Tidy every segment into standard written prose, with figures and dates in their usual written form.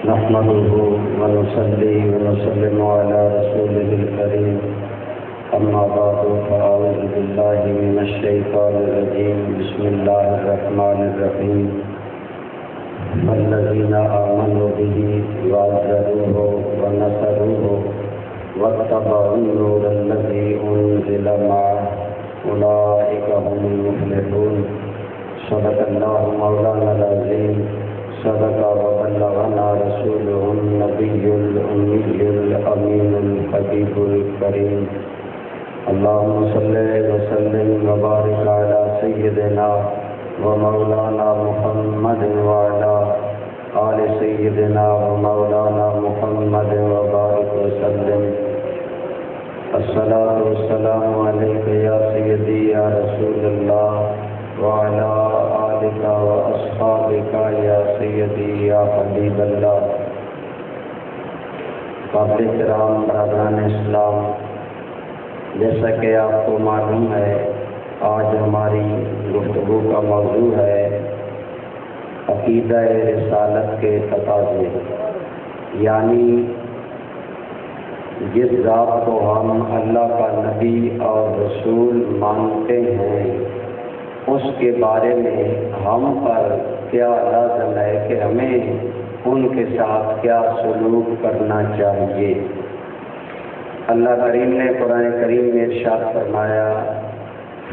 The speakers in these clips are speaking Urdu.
نحمده ونصلي ونسلم على رسوله الكريم أما بعد فأعوذ بالله من الشيطان الرجيم بسم الله الرحمن الرحيم والذين آمنوا به وعزروه ونصروه واتبعوا النور الذي أنزل معه أولئك هم المفلحون صدق الله مولانا العظيم صدق وبلغنا رسوله النبي الأمي الأمين الحبيب الكريم اللهم صل وسلم وبارك على سيدنا ومولانا محمد وعلى آل سيدنا ومولانا محمد وبارك وسلم الصلاة والسلام عليك يا سيدي يا رسول الله وعلى آلك وأصحابك يا سيدي يا حبيب الله. قابل احترام برادران اسلام، جیسا کہ آپ کو معلوم ہے آج ہماری گفتگو کا موضوع ہے عقیدہ رسالت کے تقاضے، یعنی جس ذات کو ہم اللہ کا نبی اور رسول مانتے ہیں اس کے بارے میں ہم پر کیا لازم ہے کہ ہمیں ان کے ساتھ کیا سلوک کرنا چاہیے. اللہ کریم نے قرآن کریم میں ارشاد فرمایا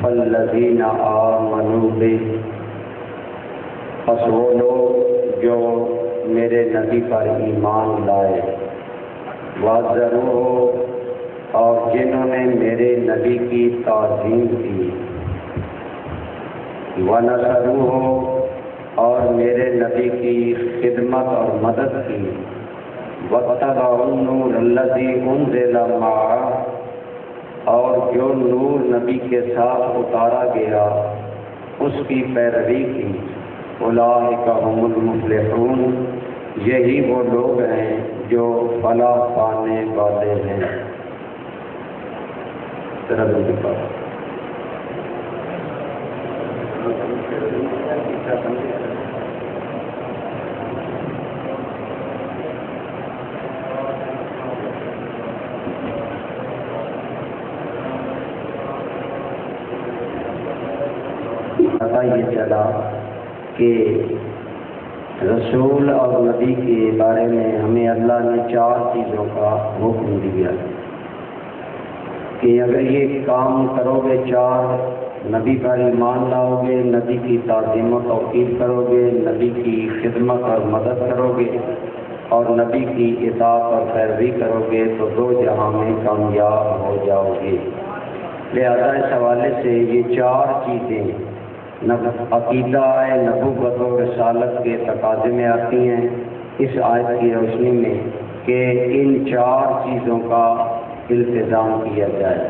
فالذین آمنوا بہ، پس وہ لوگ جو میرے نبی پر ایمان لائے، وعزروہ، اور جنہوں نے میرے نبی کی تعظیم کی، ونصروہ، اور میرے نبی کی خدمت اور مدد کی، واتبعوا النور الذی انزل معہ، اور جو نور نبی کے ساتھ اتارا گیا اس کی پیروی کی، اولئک هم المفلحون، یہی وہ لوگ ہیں جو فلاح پانے والے ہیں. پتہ یہ چلا کہ رسول اور نبی کے بارے میں ہمیں اللہ نے 4 چیزوں کا حکم دیا کہ اگر یہ کام کرو گے، 4 نبی پر ایمان لاؤ گے، نبی کی تعظیم و توقیر کرو گے، نبی کی خدمت اور مدد کرو گے اور نبی کی اطاعت اور پیروی کرو گے تو 2 جہاں میں کامیاب ہو جاؤ گے. لہذا اس حوالے سے یہ 4 چیزیں عقیدہ نبوت و رسالت کے تقاضے میں آتی ہیں اس آیت کی روشنی میں کہ ان 4 چیزوں کا التزام کیا جائے.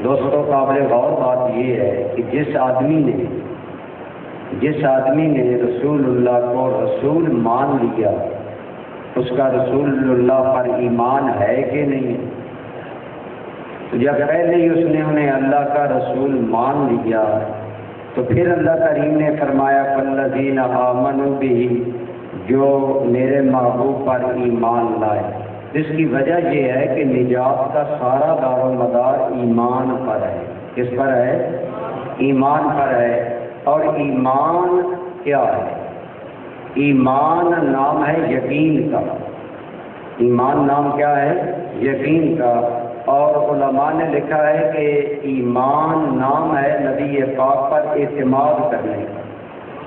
دوستو، قابل غور بات یہ ہے کہ جس آدمی نے رسول اللہ کو رسول مان لیا اس کا رسول اللہ پر ایمان ہے کہ نہیں؟ جب پہلے ہی اس نے انہیں اللہ کا رسول مان لیا تو پھر اللہ کریم نے فرمایا فالذین آمنوا بہ، جو میرے محبوب پر ایمان لائے. اس کی وجہ یہ ہے کہ نجات کا سارا دار و مدار ایمان پر ہے. کس پر ہے؟ ایمان پر ہے. اور ایمان کیا ہے؟ ایمان نام ہے یقین کا. ایمان نام کیا ہے؟ یقین کا. اور علماء نے لکھا ہے کہ ایمان نام ہے نبی پاک پر اعتماد کرنے کا.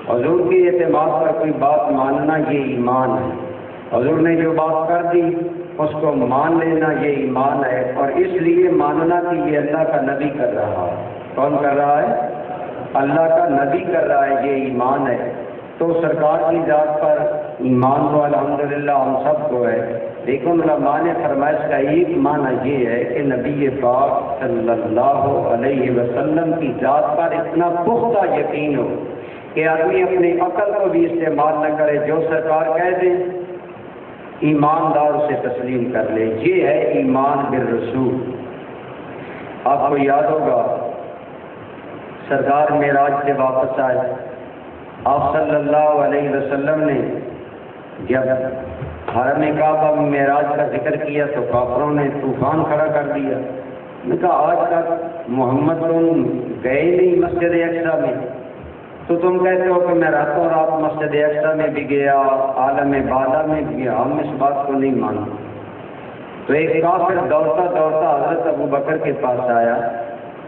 حضور کی اعتماد پر کوئی بات ماننا یہ ایمان ہے. حضور نے جو بات کر دی اس کو مان لینا یہ ایمان ہے. اور اس لیے ماننا کہ یہ اللہ کا نبی کر رہا ہے. کون کر رہا ہے؟ اللہ کا نبی کر رہا ہے، یہ ایمان ہے. تو سرکار کی ذات پر ایمان تو الحمدللہ ہم سب کو ہے، لیکن علماء نے فرمایا اس کا ایک معنی یہ ہے کہ نبی پاک صلی اللہ علیہ وسلم کی ذات پر اتنا پختہ یقین ہو کہ آدمی اپنی عقل کو بھی استعمال نہ کرے، جو سرکار کہہ دیں ایماندار سے تسلیم کر لے. یہ ہے ایمان بالرسول. آپ کو یاد ہوگا سرکار معراج سے واپس آئے، آپ صلی اللہ علیہ وسلم نے جب حرم کعبہ میں معراج کا ذکر کیا تو کافروں نے طوفان کھڑا کر دیا. میں کہا آج تک محمد تم گئے نہیں مسجد اقصیٰ میں، تو تم کہتے ہو کہ میں راتوں رات مسجد اقصیٰ میں بھی گیا، عالم بالا میں بھی گیا، ہم اس بات کو نہیں مانتے. تو ایک کافر دوڑتا دوڑتا حضرت ابو بکر کے پاس آیا،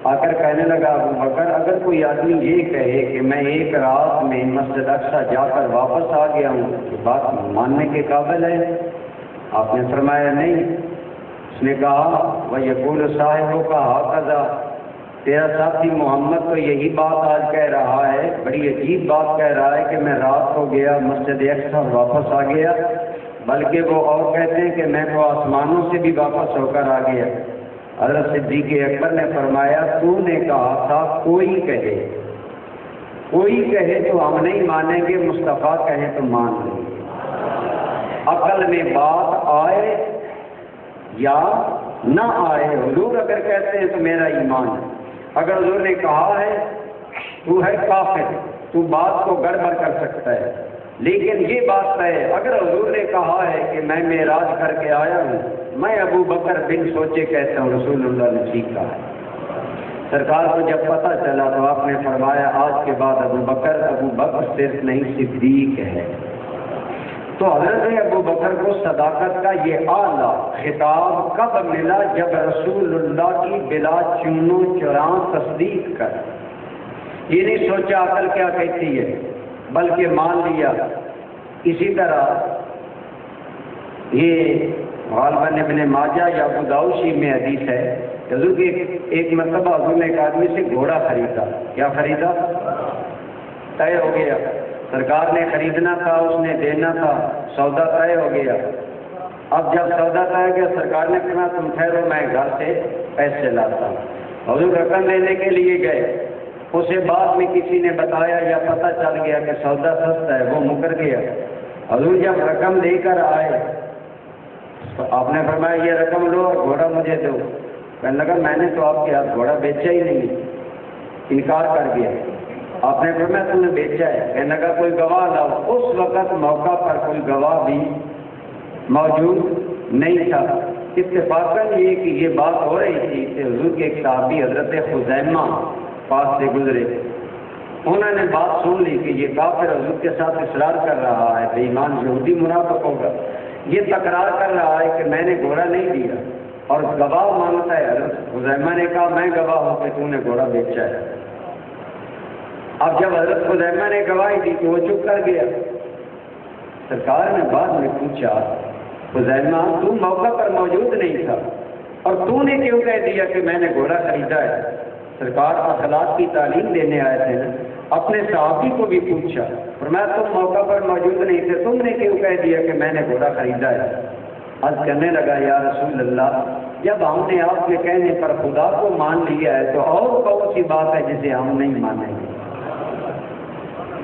آ کر کہنے لگا ابو بکر اگر کوئی آدمی یہ کہے کہ میں ایک رات میں مسجد اقصیٰ جا کر واپس آ گیا ہوں، تو بات ماننے کے قابل ہے؟ آپ نے فرمایا نہیں. اس نے کہا وَيَقُولُ صَاحِبُكَ هَكَذَا، تیرا ساتھی محمد تو یہی بات آج کہہ رہا ہے، بڑی عجیب بات کہہ رہا ہے کہ میں رات کو گیا مسجد اقصیٰ واپس آ گیا، بلکہ وہ اور کہتے ہیں کہ میں تو آسمانوں سے بھی واپس ہو کر آ گیا. حضرت صدیق اکبر نے فرمایا تو نے کہا تھا کوئی کہے تو ہم نہیں مانیں گے، مصطفیٰ کہیں تو مان لیں گے. عقل میں بات آئے یا نہ آئے، حضور اگر کہتے ہیں تو میرا ایمان ہے. اگر حضور نے کہا ہے تو ہے کافر، تو بات کو گڑبڑ کر سکتا ہے، لیکن یہ بات ہے اگر حضور نے کہا ہے کہ میں معراج کر کے آیا ہوں، میں ابو بکر بن سوچے کہتا ہوں رسول اللہ نے ٹھیک کہا ہے. سرکار کو جب پتہ چلا تو آپ نے فرمایا آج کے بعد ابو بکر صرف نہیں صدیق ہے. تو حضرت ابو بکر کو صداقت کا یہ اعلیٰ خطاب کب ملا؟ جب رسول اللہ کی بلا چون و چران تصدیق کر، یہ نہیں سوچا عقل کیا کہتی ہے بلکہ مان لیا. اسی طرح یہ غالباً ابن ماجہ یا ابو داؤد میں حدیث ہے، حضور کی ایک مرتبہ حضور نے ایک آدمی سے گھوڑا خریدا. کیا خریدا؟ طے ہو گیا، سرکار نے خریدنا تھا، اس نے دینا تھا، سودا طے ہو گیا. اب جب سودا طے ہو گیا سرکار نے کہا تم ٹھہرو میں گھر سے پیسے لاتا ہوں. حضور رقم لینے کے لیے گئے، اسے بعد میں کسی نے بتایا یا پتہ چل گیا کہ سودا سستا ہے، وہ مکر گیا. حضور جب رقم لے کر آئے تو آپ نے فرمایا یہ رقم لو اور گھوڑا مجھے دو. کہنے لگا میں نے تو آپ کے ہاتھ گھوڑا بیچا ہی نہیں، انکار کر دیا. آپ نے فرمایا تم نے بیچا ہے. کہنے لگا کوئی گواہ لاؤ. اس وقت موقع پر کوئی گواہ بھی موجود نہیں تھا. اتفاقاً یہ کہ یہ بات ہو رہی تھی کہ حضور کے ایک صحابی حضرت خزیمہ پاس سے گزرے، انہوں نے بات سن لی کہ یہ کافر حضور کے ساتھ اصرار کر رہا ہے، بے ایمان یہودی منافق ہوگا، یہ تکرار کر رہا ہے کہ میں نے گھوڑا نہیں دیا اور گواہ مانگتا ہے. حضرت خزیمہ نے کہا میں گواہ ہوں کہ تو نے گھوڑا بیچا ہے. اب جب حضرت خزیمہ نے گواہی دی تو وہ چپ کر گیا. سرکار نے بعد میں پوچھا خزیمہ تو موقع پر موجود نہیں تھا اور تو نے کیوں کہہ دیا کہ میں نے گھوڑا خریدا ہے؟ سرکار اخلاق کی تعلیم دینے آئے تھے نا. اپنے صحابی کو بھی پوچھا، فرمایا تم موقع پر موجود نہیں تھے، تم نے کیوں کہہ دیا کہ میں نے گھوڑا خریدا ہے؟ عرض کرنے لگا یا رسول اللہ جب ہم نے آپ کے کہنے پر خدا کو مان لیا ہے تو اور کون سی بات ہے جسے ہم نہیں مانیں گے؟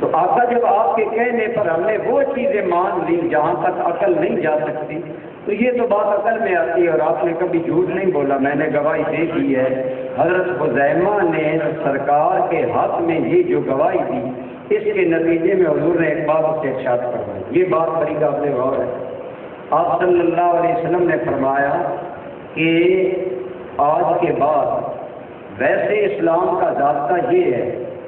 تو آقا جب آپ کے کہنے پر ہم نے وہ چیزیں مان لی جہاں تک عقل نہیں جا سکتی تو یہ تو بات عقل میں آتی ہے. اور آپ نے کبھی جھوٹ نہیں بولا، میں نے گواہی دے دی ہے. حضرت خزیمہ نے سرکار کے حق میں یہ جو گواہی دی اس کے نتیجے میں حضور نے ایک بات سے ارشاد فرمائی. یہ بات بڑی قابل غور ہے. آپ صلی اللہ علیہ وسلم نے فرمایا کہ آج کے بعد ویسے اسلام کا ضابطہ یہ ہے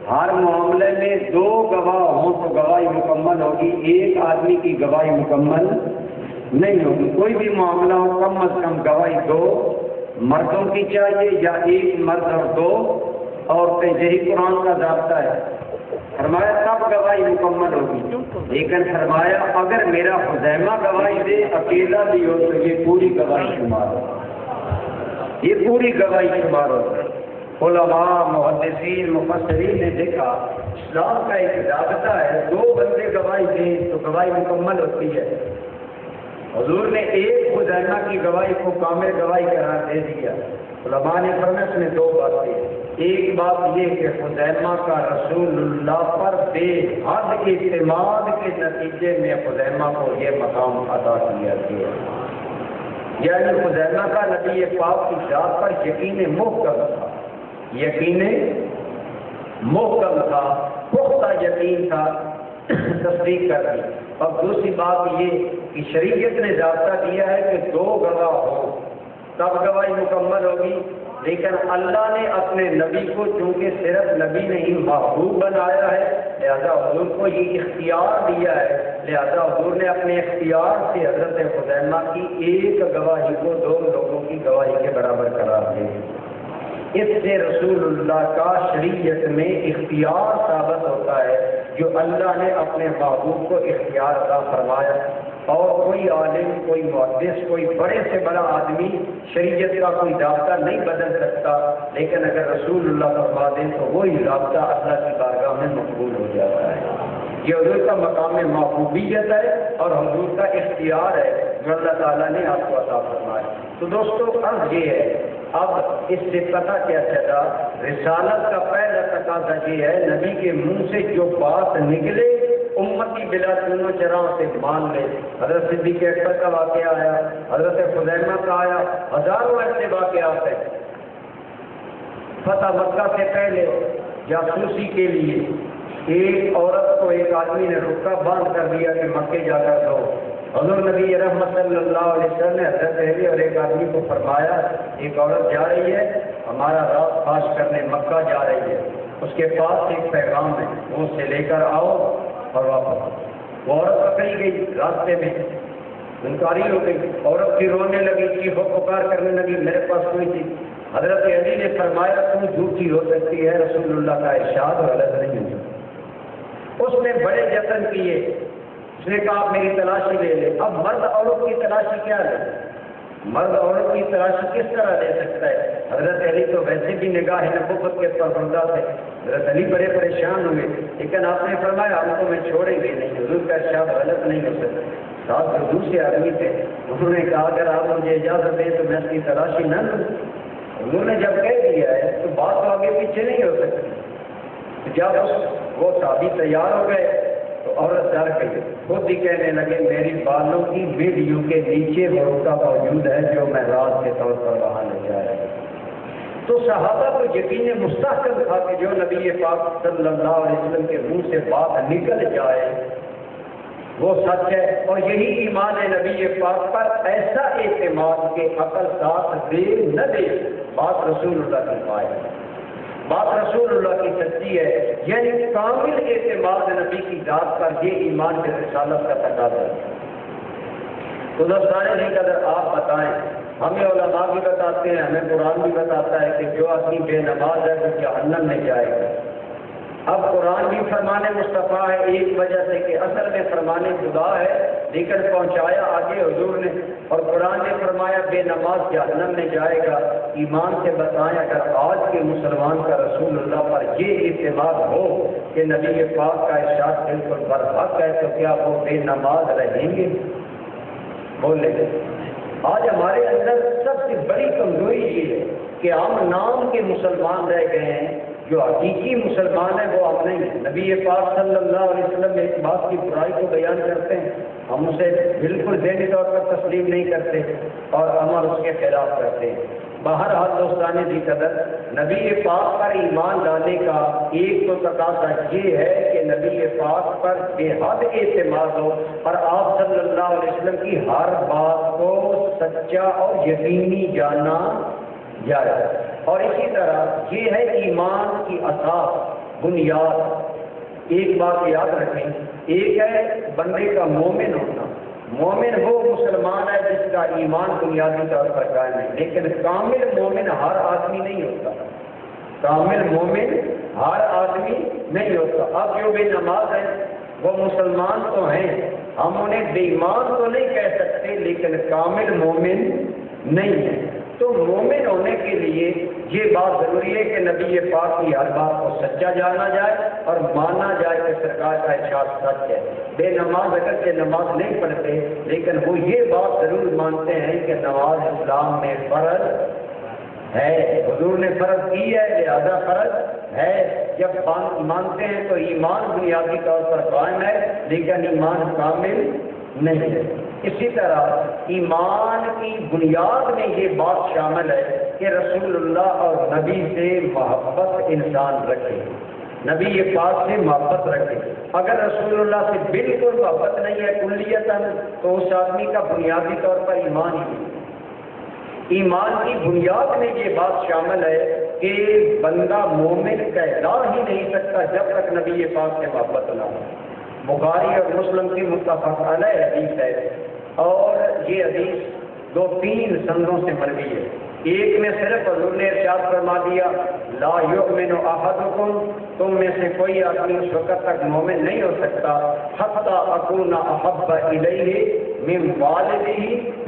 ہر معاملے میں دو گواہ ہوں تو گواہی مکمل ہوگی، ایک آدمی کی گواہی مکمل نہیں ہوگی. کوئی بھی معاملہ ہو کم از کم گواہی دو مردوں کی چاہیے یا ایک مرد اور دو عورتیں، یہی قرآن کا ضابطہ ہے. فرمایا تب گواہی مکمل ہوگی. لیکن فرمایا اگر میرا خزیمہ گواہی دے اکیلا بھی ہو تو یہ پوری گواہی شمار ہو، یہ پوری گواہی شمار ہو. علماء محدثین مفسرین نے دیکھا اسلام کا ایک ضابطہ ہے دو بندے گواہی دیں تو گواہی مکمل ہوتی ہے. حضور نے ایک خزیمہ کی گواہی کو کامل گواہی قرار دے دیا. علماء نے فرمایا اس میں دو باتیں. ایک بات یہ کہ خزیمہ کا رسول اللہ پر بے حد اعتماد کے نتیجے میں خزیمہ کو یہ مقام عطا کیا گیا، یعنی خزیمہ کا نبی پاک کی ذات پر یقین محکم تھا، یقین محکم تھا، پختہ یقین تھا تصدیق کر دی۔ اب دوسری بات یہ کہ شریعت نے ضابطہ دیا ہے کہ 2 گواہ ہوں تب گواہی مکمل ہوگی، لیکن اللہ نے اپنے نبی کو چونکہ صرف نبی نہیں محبوب بنایا ہے، لہذا حضور کو یہ اختیار دیا ہے، لہذا حضور نے اپنے اختیار سے حضرت خزیمہ کی ایک گواہی کو 2 لوگوں کی گواہی کے برابر قرار دیا۔ اس سے رسول اللہ کا شریعت میں اختیار ثابت ہوتا ہے جو اللہ نے اپنے محبوب کو اختیار عطا فرمایا، اور کوئی عالم، کوئی محدث، کوئی بڑے سے بڑا آدمی شریعت کا کوئی ضابطہ نہیں بدل سکتا، لیکن اگر رسول اللہ فرما دیں تو وہی ضابطہ اللہ کی بارگاہ میں مقبول ہو جاتا ہے۔ یہ حضور کا مقام محبوبیت ہے اور حضور کا اختیار ہے جو اللہ تعالیٰ نے آپ کو عطا فرمایا۔ تو دوستو عرض یہ ہے، اب اس سے پتہ کیا چلا، رسالت کا پہلا تقاضا یہ ہے نبی کے منہ سے جو بات نکلے امتی بلا چونو چراغ سے مان لے۔ حضرت صدیق اکبر کا واقعہ آیا، حضرت خزیمہ کا آیا، ہزاروں ایسے واقعات ہیں۔ فتح مکہ سے پہلے جاسوسی کے لیے ایک عورت کو ایک آدمی نے رکا باندھ کر دیا کہ مکے جا کر دو۔ حضور نبی رحمت صلی اللہ علیہ وسلم نے حضرت علی اور ایک آدمی کو فرمایا ایک عورت جا رہی ہے ہمارا راز فاش کرنے مکہ جا رہی ہے، اس کے پاس ایک پیغام ہے، وہ اسے لے کر آؤ اور واپس آؤ۔ وہ عورت پکڑی گئی، راستے میں انکاری ہو گئی، عورت کی رونے لگی، چیخ و پکار کرنے لگی، میرے پاس کوئی تھی۔ حضرت علی نے فرمایا تم جھوٹی ہو سکتی ہے، رسول اللہ کا ارشاد اور غلط نہیں ہو سکتا۔ اس نے بڑے جتن کیے، اس نے کہا میری تلاشی لے لے۔ اب مرد عورت کی تلاشی کیا لے؟ مرد عورت کی تلاشی کس طرح لے سکتا ہے؟ حضرت علی تو ویسے بھی نگاہ نبوت کے پابندہ تھے، حضرت علی بڑے پریشان ہوئے، لیکن آپ نے فرمایا ہم کو میں چھوڑیں گے نہیں، حضور کا ارشاد غلط نہیں ہو سکتا۔ ساتھ جو دوسرے آدمی تھے انہوں نے کہا اگر آپ مجھے اجازت دیں تو میں اس کی تلاشی نہ لوں۔ حضور نے جب کہہ دیا ہے تو بات تو آگے پیچھے نہیں ہو سکتی۔ جب وہ صحابی تیار ہو گئے تو عورت ڈر گئی، خود ہی کہنے لگے میری بالوں کی ویڈیو کے نیچے وہ رکا موجود ہے جو میں راز کے طور پر وہاں لے جایا۔ تو صحابہ کو یقین مستحکم تھا کہ جو نبی پاک صلی اللہ علیہ وسلم کے منہ سے بات نکل جائے وہ سچ ہے، اور یہی ایمان ہے نبی پاک پر، ایسا اعتماد کہ عقل ساتھ دے نہ دے، بات رسول اللہ کی پائے، بات رسول اللہ کی سچی ہے، یعنی کامل اعتماد نبی کی ذات پر، یہ ایمان کے رسالت کا تقاضا ہے۔ تو دوستانے کی قدر آپ بتائیں، ہمیں علماء بھی بتاتے ہیں، ہمیں قرآن بھی بتاتا ہے کہ جو آدمی بے نماز ہے وہ جہنم میں جائے گا۔ اب قرآن بھی فرمان مصطفیٰ ہے ایک وجہ سے کہ اصل میں فرمان خدا ہے، لیکن پہنچایا آگے حضور نے، اور قرآن نے فرمایا بے نماز جہنم میں جائے گا۔ ایمان سے بتائیں اگر آج کے مسلمان کا رسول اللہ پر یہ اعتماد ہو کہ نبی پاک کا ارشاد بالکل برحق ہے تو کیا وہ بے نماز رہیں گے؟ بولے آج ہمارے اندر سب سے بڑی کمزوری یہ ہے کہ ہم نام کے مسلمان رہ گئے ہیں، جو حقیقی مسلمان ہیں وہ ہم نہیں ہیں۔ نبی پاک صلی اللہ علیہ وسلم ایک بات کی برائی کو بیان کرتے ہیں، ہم اسے بالکل ذہنی طور پر تسلیم نہیں کرتے اور عمل اس کے خلاف کرتے ہیں۔ بہرحال دوستانے کی قدر نبی پاک پر ایمان لانے کا ایک تو تقاضا یہ ہے کہ نبی پاک پر بے حد اعتماد ہو اور آپ صلی اللہ علیہ وسلم کی ہر بات کو سچا اور یقینی جانا جائے، اور اسی طرح یہ ہے ایمان کی اساس، بنیاد۔ ایک بات یاد رکھیں، ایک ہے بندے کا مومن ہونا، مومن وہ مسلمان ہے جس کا ایمان بنیادی طور پر قائم ہے، لیکن کامل مومن ہر آدمی نہیں ہوتا، کامل مومن ہر آدمی نہیں ہوتا۔ اب جو بے نماز ہے وہ مسلمان تو ہیں، ہم انہیں بے ایمان تو نہیں کہہ سکتے لیکن کامل مومن نہیں ہے۔ تو مومن ہونے کے لیے یہ بات ضروری ہے کہ نبی پاک کی ہر بات کو سچا جانا جائے اور مانا جائے کہ سرکار کا ارشاد سچ ہے۔ بے نماز اگرچہ نماز نہیں پڑھتے لیکن وہ یہ بات ضرور مانتے ہیں کہ نماز اسلام میں فرض ہے، حضور نے فرض کی ہے لہذا فرض ہے۔ جب مانتے ہیں تو ایمان بنیادی طور پر قائم ہے لیکن ایمان کامل نہیں ہے۔ اسی طرح ایمان کی بنیاد میں یہ بات شامل ہے کہ رسول اللہ اور نبی سے محبت انسان رکھے۔ نبی یہ پاک سے محبت رکھے. اگر رسول اللہ سے بالکل محبت نہیں ہے کلیتاً تو اس آدمی کا بنیادی طور پر ایمان ہی نہیں. ایمان کی بنیاد میں یہ بات شامل ہے کہ بندہ مومن کہلا ہی نہیں سکتا جب تک نبی پاک سے محبت نہ ہو. بخاری اور مسلم کی متفق علیہ حدیث ہے اور یہ حدیث 2-3 سندوں سے مروی ہے. ایک میں صرف حضور نے ارشاد فرما دیا لا یؤمن احدکم، تم میں سے کوئی آدمی اس وقت تک مومن نہیں ہو سکتا حتی اکون احب الیہ من والدہ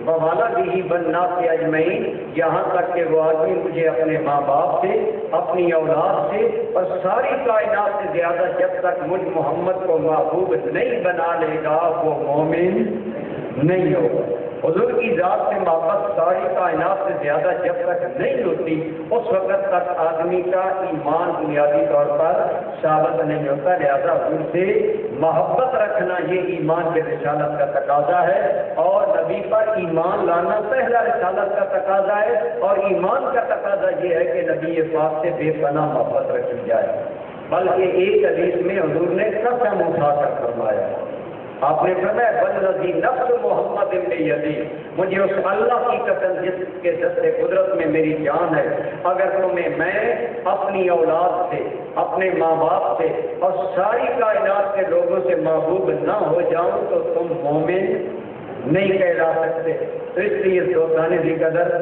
وولدہ والناس اجمعین، یہاں تک کہ وہ آدمی مجھے اپنے ماں باپ سے، اپنی اولاد سے اور ساری کائنات سے زیادہ جب تک مجھ محمد کو محبوب نہیں بنا لے گا وہ مومن نہیں ہوگا. حضور کی ذات سے محبت ساری کائنات سے زیادہ جب تک نہیں ہوتی اس وقت تک آدمی کا ایمان بنیادی طور پر ثابت نہیں ہوتا. لہذا حضور سے محبت رکھنا یہ ایمان کے رسالت کا تقاضا ہے اور نبی پر ایمان لانا پہلا رسالت کا تقاضا ہے. اور ایمان کا تقاضا یہ ہے کہ نبی پاک سے بے پناہ محبت رکھی جائے. بلکہ ایک حدیث میں حضور نے قسم اٹھا کر فرمایا، آپ نے فرمایا والذی نفس محمد بیدی، مجھے اس اللہ کی قسم جس کے دست قدرت میں میری جان ہے، اگر تمہیں میں اپنی اولاد سے، اپنے ماں باپ سے اور ساری کائنات کے لوگوں سے محبوب نہ ہو جاؤں تو تم مومن نہیں کہلا سکتے. تو اس لیے دوستان بھی قدر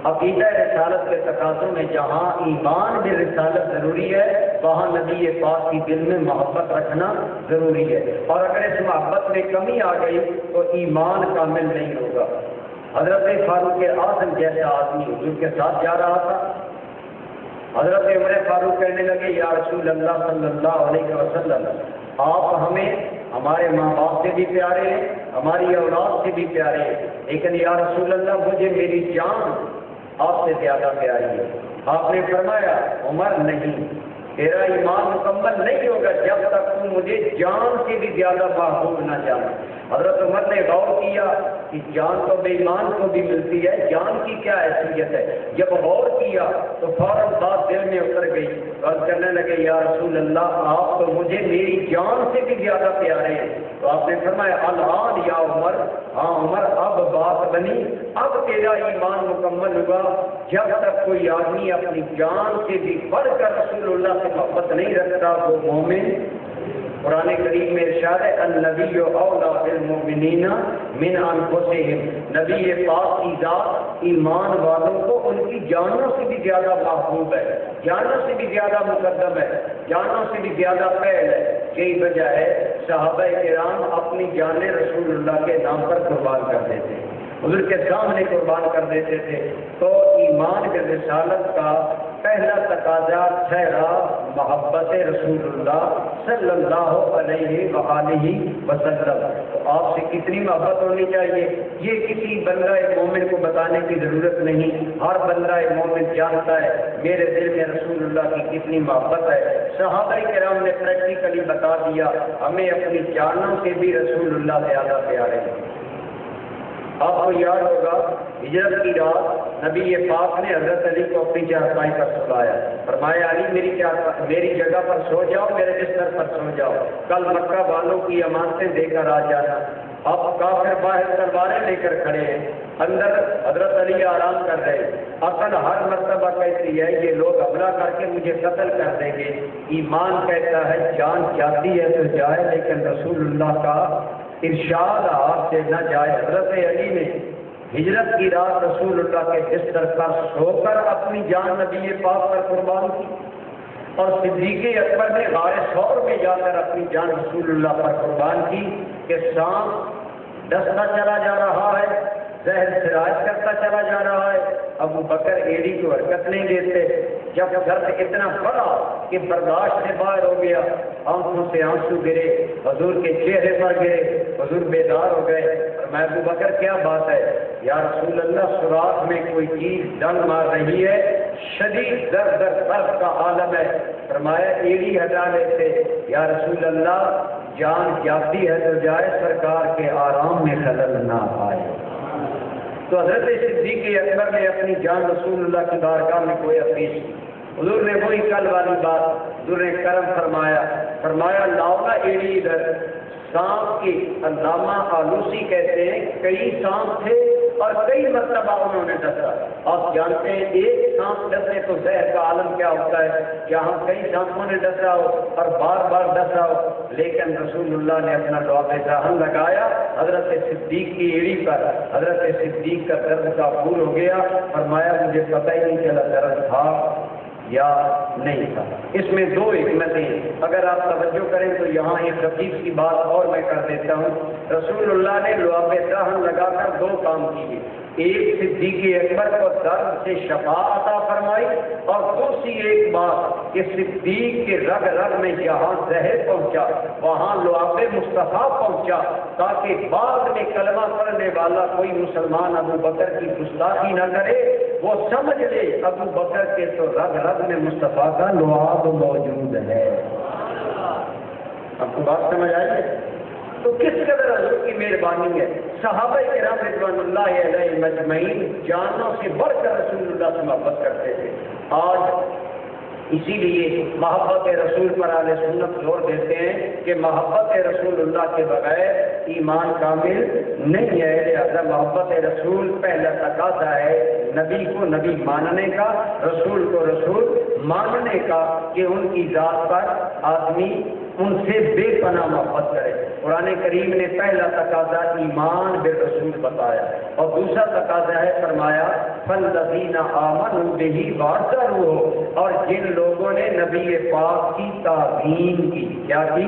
عقیدہ رسالت کے تقاضوں میں جہاں ایمان بھی رسالت ضروری ہے وہاں نبی پاک کی دل میں محبت رکھنا ضروری ہے. اور اگر اس محبت میں کمی آ گئی تو ایمان کامل نہیں ہوگا. حضرت فاروق اعظم جیسا آدمی حضور کے ساتھ جا رہا تھا. حضرت عمر فاروق کہنے لگے یا رسول اللہ صلی اللہ علیہ وسلم، آپ ہمیں ہمارے ماں باپ سے بھی پیارے ہیں، ہماری اولاد سے بھی پیارے ہیں، لیکن یا رسول اللہ مجھے میری جان آپ سے زیادہ پیاری ہے. آپ نے فرمایا عمر نہیں، تیرا ایمان مکمل نہیں ہوگا جب تک تم مجھے جان سے بھی زیادہ محبوب نہ جانے. حضرت عمر نے غور کیا کہ جان تو بے ایمان کو بھی ملتی ہے، جان کی کیا حیثیت ہے. جب غور کیا تو فوراً بات دل میں اتر گئی اور کہنے لگے یا رسول اللہ آپ تو مجھے میری جان سے بھی زیادہ پیارے ہیں. تو آپ نے فرمایا الآن یا عمر، ہاں عمر اب بات بنی، اب تیرا ایمان مکمل ہوگا. جب تک کوئی آدمی اپنی جان سے بھی بڑھ کر رسول اللہ سے محبت نہیں رکھتا وہ مومن. قرآن کریم میں ارشاد ہے النبی اولیٰ بالمؤمنین من انفسہم، نبی پاک کی ذات ایمان والوں کو ان کی جانوں سے بھی زیادہ محبوب ہے، جانوں سے بھی زیادہ مقدم ہے، جانوں سے بھی زیادہ پہل ہے. یہی وجہ ہے صحابہ کرام اپنی جانیں رسول اللہ کے نام پر قربان کر دیتے ہیں، حضور کے سامنے قربان کر دیتے تھے. تو ایمان کے رسالت کا پہلا تقاضا ٹھہرا محبت رسول اللہ صلی اللہ علیہ وآلہ وسلم. تو آپ سے کتنی محبت ہونی چاہیے یہ کسی بندہ مومن کو بتانے کی ضرورت نہیں. ہر بندہ مومن جانتا ہے میرے دل میں رسول اللہ کی کتنی محبت ہے. صحابہ کرام نے پریکٹیکلی بتا دیا ہمیں اپنی جانوں سے بھی رسول اللہ زیادہ پیارے ہیں. آپ کو یاد ہوگا ہجرت کی رات نبی پاک نے حضرت علی کو اپنی چارپائی پر سلایا، فرمایا علی میری جگہ پر سو جاؤ، میرے بستر پر سو جاؤ، کل مکہ والوں کی امانتیں دے کر آ جانا. اب کافر باہر تلواریں لے کر کھڑے ہیں، اندر حضرت علی آرام کر رہے. عقل ہر مرتبہ کہتی ہے یہ لوگ حملہ کر کے مجھے قتل کر دیں گے. ایمان کہتا ہے جان جاتی ہے تو جائے، لیکن رسول اللہ کا ارشاد ہاتھ سے نہ جائے. حضرت علی نے ہجرت کی رات رسول اللہ کے بستر پر سو کر اپنی جان نبی پاک پر قربان کی، اور صدیق اکبر نے غار ثور میں جا کر اپنی جان رسول اللہ پر قربان کی کہ سانپ ڈستا چلا جا رہا ہے، زہر سرایت کرتا چلا جا رہا ہے. ابو بکر ایڑی کو حرکت نہیں دیتے. جب درد اتنا بڑا کہ برداشت سے باہر ہو گیا، آنکھوں سے آنسو گرے، حضور کے چہرے پر گرے، حضور بیدار ہو گئے. میں ابو بکر کیا بات ہے یا رسول اللہ، سوراخ میں کوئی چیز ڈنگ مار رہی ہے، شدید درد کا عالم ہے. فرمایا ایڑی ہٹا لیتے. یا رسول اللہ جان جاتی ہے تو جائے، سرکار کے آرام میں خلل نہ آئے. تو حضرت صدیق اکبر نے اپنی جان رسول اللہ کی بارگاہ میں کوئی پیش کی. حضور نے وہی کل والی بات، حضور نے کرم فرمایا لاؤ نا ایڑی ادھر۔ سانپ کی علامہ آلوسی کہتے ہیں کئی سانپ تھے اور کئی مرتبہ انہوں نے ڈسا۔ آپ جانتے ہیں ایک سانپ ڈسے تو زہر کا عالم کیا ہوتا ہے، یہاں کئی سانپوں نے ڈسا ہو اور بار بار ڈسا ہو، لیکن رسول اللہ نے اپنا لعاب رحم لگایا حضرت صدیق کی ایڑی پر۔ حضرت صدیق کا درد کافور ہو گیا، فرمایا مجھے پتہ ہی نہیں چلا درد تھا یا نہیں تھا۔ اس میں دو حکمتیں اگر آپ توجہ کریں تو یہاں ایک خفیف کی بات اور میں کر دیتا ہوں۔ رسول اللہ نے لعاب رحم لگا کر دو کام کیے، ایک صدیق اکبر کو درد سے شفا عطا فرمائی، اور دوسری ایک بات کہ صدیق کے رگ رگ میں جہاں زہر پہنچا وہاں لعاب مصطفیٰ پہنچا، تاکہ بعد میں کلمہ پڑھنے والا کوئی مسلمان ابو بکر کی گستاخی نہ کرے، وہ سمجھ لے ابو بکر کے تو رگ رگ میں مصطفیٰ کا لعاب موجود ہے۔ آپ کو بات سمجھ آئی ہے؟ تو کس قدر حضور کی مہربانی ہے۔ صحابہ کرام رضوان اللہ علیہ مجمعین جانوں سے بڑھ کر رسول اللہ سے محبت کرتے تھے۔ آج اسی لیے محبت رسول پر اہل سنت زور دیتے ہیں کہ محبت رسول اللہ کے بغیر ایمان کامل نہیں ہے، لہذا محبت رسول پہلا تقاضا ہے نبی کو نبی ماننے کا، رسول کو رسول ماننے کا، کہ ان کی ذات پر آدمی ان سے بے پناہ محبت کرے۔ قرآن کریم نے پہلا تقاضا ایمان بالرسول بتایا، اور دوسرا تقاضا ہے فرمایا فالذین آمنوا بہ وعزروہ، اور جن لوگوں نے نبی پاک کی تعظیم کی۔ کیا کی؟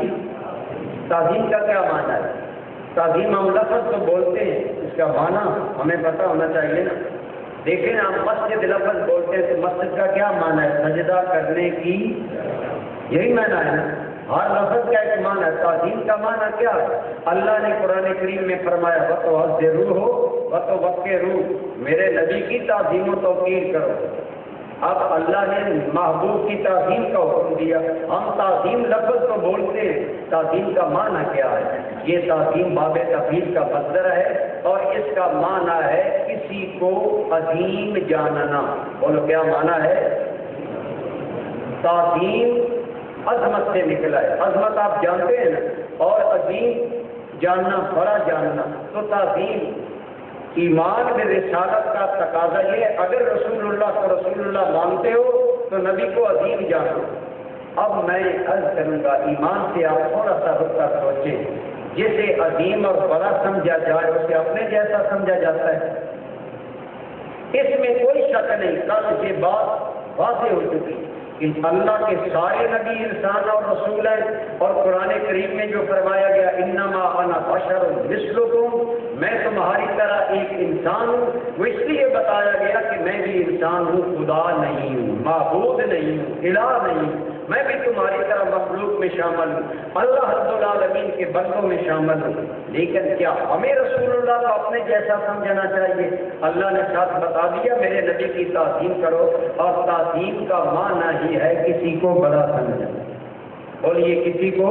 تعظیم کا کیا معنی ہے؟ تعظیم ہم لفظ تو بولتے ہیں، اس کا معنی ہمیں پتہ ہونا چاہیے نا۔ دیکھیں ہم مسجد لفظ بولتے ہیں تو مسجد کا کیا معنی ہے؟ سجدہ کرنے کی، یہی معنی ہے نا۔ ہر لفظ کا ایک معنی ہے، تعظیم کا معنی کیا ہے؟ اللہ نے قرآن کریم میں فرمایا وَتُعَزِّرُوهُ وَتُوَقِّرُوهُ، میرے نبی کی تعظیم و توقیر کرو۔ اب اللہ نے محبوب کی تعظیم کا حکم دیا۔ ہم تعظیم لفظ تو بولتے ہیں، تعظیم کا معنی کیا ہے؟ یہ تعظیم باب تفعیل کا مصدر ہے، اور اس کا معنی ہے کسی کو عظیم جاننا۔ بولو کیا معنی ہے؟ تعظیم عظمت سے نکلا ہے، عظمت آپ جانتے ہیں نا، اور عظیم جاننا، بڑا جاننا۔ تو تعظیم ایمان میں رسالت کا تقاضا یہ ہے، اگر رسول اللہ کو رسول اللہ مانتے ہو تو نبی کو عظیم جانو۔ اب میں عرض کروں گا، ایمان سے آپ تھوڑا سا رک کر سوچیں، جسے عظیم اور بڑا سمجھا جائے اسے اپنے جیسا سمجھا جاتا ہے، اس میں کوئی شک نہیں۔ کل یہ بات واضح ہو چکی کہ اللہ کے سارے نبی انسان اور رسول ہیں، اور قرآن کریم میں جو فرمایا گیا انما انا بشر مثلکم، میں تمہاری طرح ایک انسان ہوں، وہ اس لیے بتایا گیا کہ میں بھی انسان ہوں، خدا نہیں ہوں، معبود نہیں ہوں، الہ نہیں ہوں، میں بھی تمہاری طرح مخلوق میں شامل ہوں، اللہ رب العالمین کے بندوں میں شامل ہوں۔ لیکن کیا ہمیں رسول اللہ کو اپنے جیسا سمجھنا چاہیے؟ اللہ نے ساتھ بتا دیا میرے نبی کی تعظیم کرو، اور تعظیم کا معنی ہی ہے کسی کو بڑا سمجھنا۔ بولیے کسی کو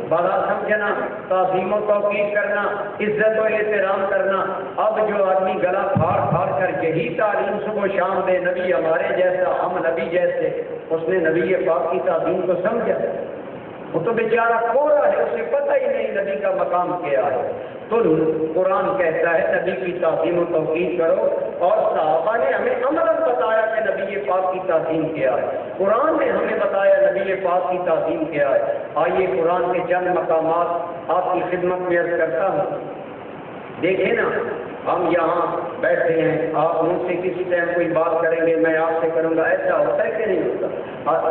بڑا سمجھنا، تعظیم و توقیر کرنا، عزت و احترام کرنا۔ اب جو آدمی گلا پھاڑ پھاڑ کر یہی تعلیم صبح و شام دے نبی ہمارے جیسا، ہم نبی جیسے، اس نے نبی پاک کی تعظیم کو سمجھا؟ وہ تو بیچارہ کوڑا ہے، اسے پتہ ہی نہیں نبی کا مقام کیا ہے۔ تو قرآن کہتا ہے نبی کی تعظیم و توقیر کرو، اور صحابہ نے ہمیں عملاً بتایا کہ نبی پاک کی تعظیم کیا ہے، قرآن نے ہمیں بتایا نبی پاک کی تعظیم کیا ہے۔ آئیے قرآن کے چند مقامات آپ کی خدمت میں عرض کرتا ہوں۔ دیکھیں نا، ہم یہاں بیٹھے ہیں، آپ مجھ سے کسی ٹائم کوئی بات کریں گے، میں آپ سے کروں گا، ایسا ہوتا ہے کہ نہیں ہوتا؟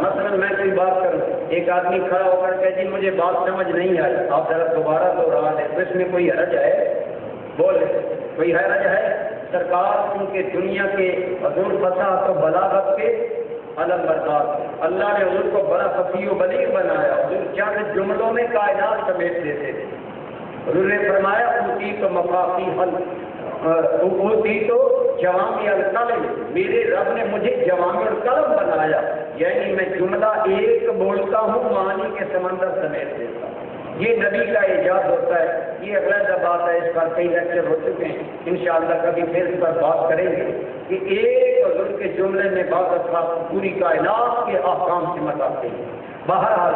مثلاً میں کوئی بات کروں، ایک آدمی کھڑا ہو کر کہ جی مجھے بات سمجھ نہیں آئی، آپ ذرا دوبارہ دوہرا دیں، تو اس میں کوئی حرج ہے؟ بولے کوئی حرج ہے؟ سرکار کیونکہ دنیا کے حضور فصاحت و بلاغت کے علم بردار، اللہ نے حضور کو بڑا فصیح و بلیغ بنایا، حضور چند جملوں میں کائنات سمیٹ دیتے تھے۔ حضور نے فرمایا اوتی تو مفاقیح اوتی تو جوامع الکلم، میرے رب نے مجھے جوامع الکلم بنایا، یعنی میں جملہ ایک بولتا ہوں معنی کے سمندر سمیٹ دیتا ہوں۔ یہ نبی کا اعجاز ہوتا ہے. یہ علیحدہ بات ہے, اس پر کئی لیکچر ہو چکے ہیں, انشاءاللہ کبھی پھر اس پر بات کریں گے کہ ایک حضور کے جملے میں بعض افراد پوری کائنات کے احکام سمت آتے ہیں. بہرحال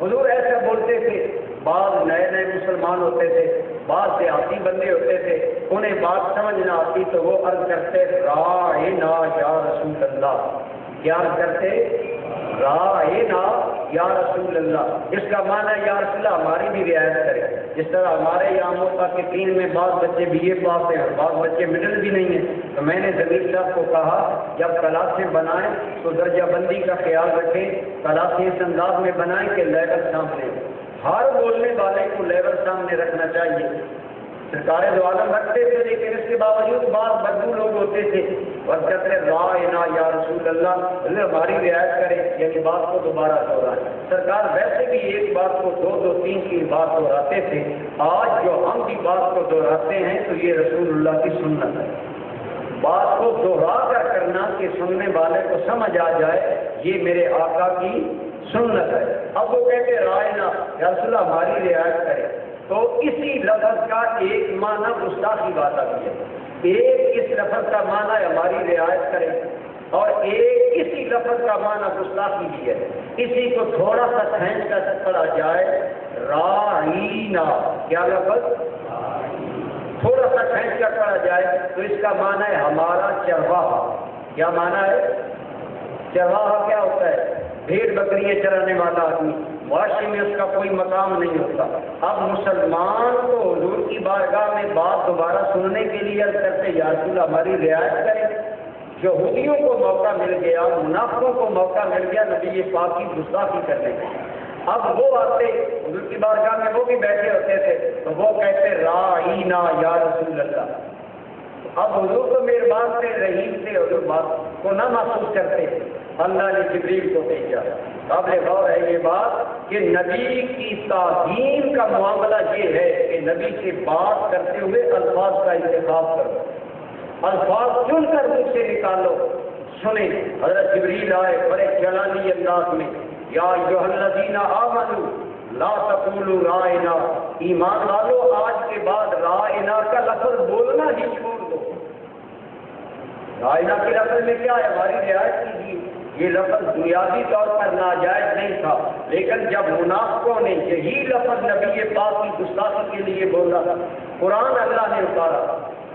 حضور ایسا بولتے تھے, بعض نئے نئے مسلمان ہوتے تھے, بعض دیہاتی بندے ہوتے تھے, انہیں بات سمجھ نہ آتی تو وہ عرض کرتے راعنا یا رسول اللہ. کیا عرض کرتے؟ راعنا یا رسول اللہ. اس کا معنی یا رسول اللہ ہماری بھی رعایت کرے. جس طرح ہمارے یہاں ہوتا کہ 3 میں بعض بچے بی اے پاس ہیں اور بعض بچے مڈل بھی نہیں ہیں, تو میں نے ضمیر صاحب کو کہا جب کلاسیں بنائیں تو درجہ بندی کا خیال رکھیں, کلاسیں اس انداز میں بنائیں کہ لیول سامنے, ہر بولنے والے کو لیول سامنے رکھنا چاہیے. سرکار دو عالم رکھتے تھے, لیکن اس کے باوجود بعض بدو لوگ ہوتے تھے اور کہتے راعنا یا رسول اللہ, ہماری رعایت کرے, یعنی بات کو دوبارہ دہرائیں. سرکار ویسے بھی ایک بات کو 2 3 کی بات دہراتے تھے. آج جو ہم بھی بات کو دہراتے ہیں تو یہ رسول اللہ کی سنت ہے. بات کو دوہرا کر کرنا کہ سننے والے کو سمجھ آ جائے یہ میرے آقا کی سنت ہے. اب وہ کہتے راعنا یا رسول اللہ ہماری رعایت کرے, تو اسی لفظ کا ایک معنی گستاخی بات آتی ہے. ایک اس لفظ کا معنی ہماری رعایت کرے اور ایک اسی لفظ کا معنی گستاخی بھی ہے. اسی کو تھوڑا سا کھینچ کر پڑھا جائے راعینا, کیا لفظ تھوڑا سا کھینچ کر پڑھا جائے تو اس کا معنی ہے ہمارا چرواہا. کیا معنی ہے؟ چرواہا کیا ہوتا ہے؟ بھیڑ بکریاں چرانے والا آدمی, معاشرے میں اس کا کوئی مقام نہیں ہوتا. اب مسلمان کو حضور کی بارگاہ میں بات دوبارہ سننے کے لیے عرض کرتے یا رسول اللہ ہماری رعایت کریں. یہودیوں کو موقع مل گیا, منافقوں کو موقع مل گیا نبی پاک کی گستاخی کرنے کا. اب وہ آتے حضور کی بارگاہ میں, وہ بھی بیٹھے ہوتے تھے, تو وہ کہتے راعینا یا رسول اللہ. اب حضور کو مہربان سے, رحیم سے حضور بات کو نہ محسوس کرتے. اللہ نے جبریل کو بھیجا. قابل غور ہے یہ بات کہ نبی کی تعظیم کا معاملہ یہ ہے کہ نبی سے بات کرتے ہوئے الفاظ کا انتخاب کرو, الفاظ چن کر مجھ سے نکالو. سنیں, حضرت جبریل آئے بڑے جلالی انداز میں, یا ایھا الذین آمنوا لا تقولوا راعنا, ایمان والو آج کے بعد راعنا کا لفظ بولنا ہی چھوڑ دو. راعنا کے لفظ میں کیا ہے؟ ہماری رعایت کیجیے. یہ لفظ بنیادی طور پر ناجائز نہیں تھا, لیکن جب منافقوں نے یہی لفظ نبی پاک کی گستاخی کے لیے بولا, قرآن اللہ نے اتارا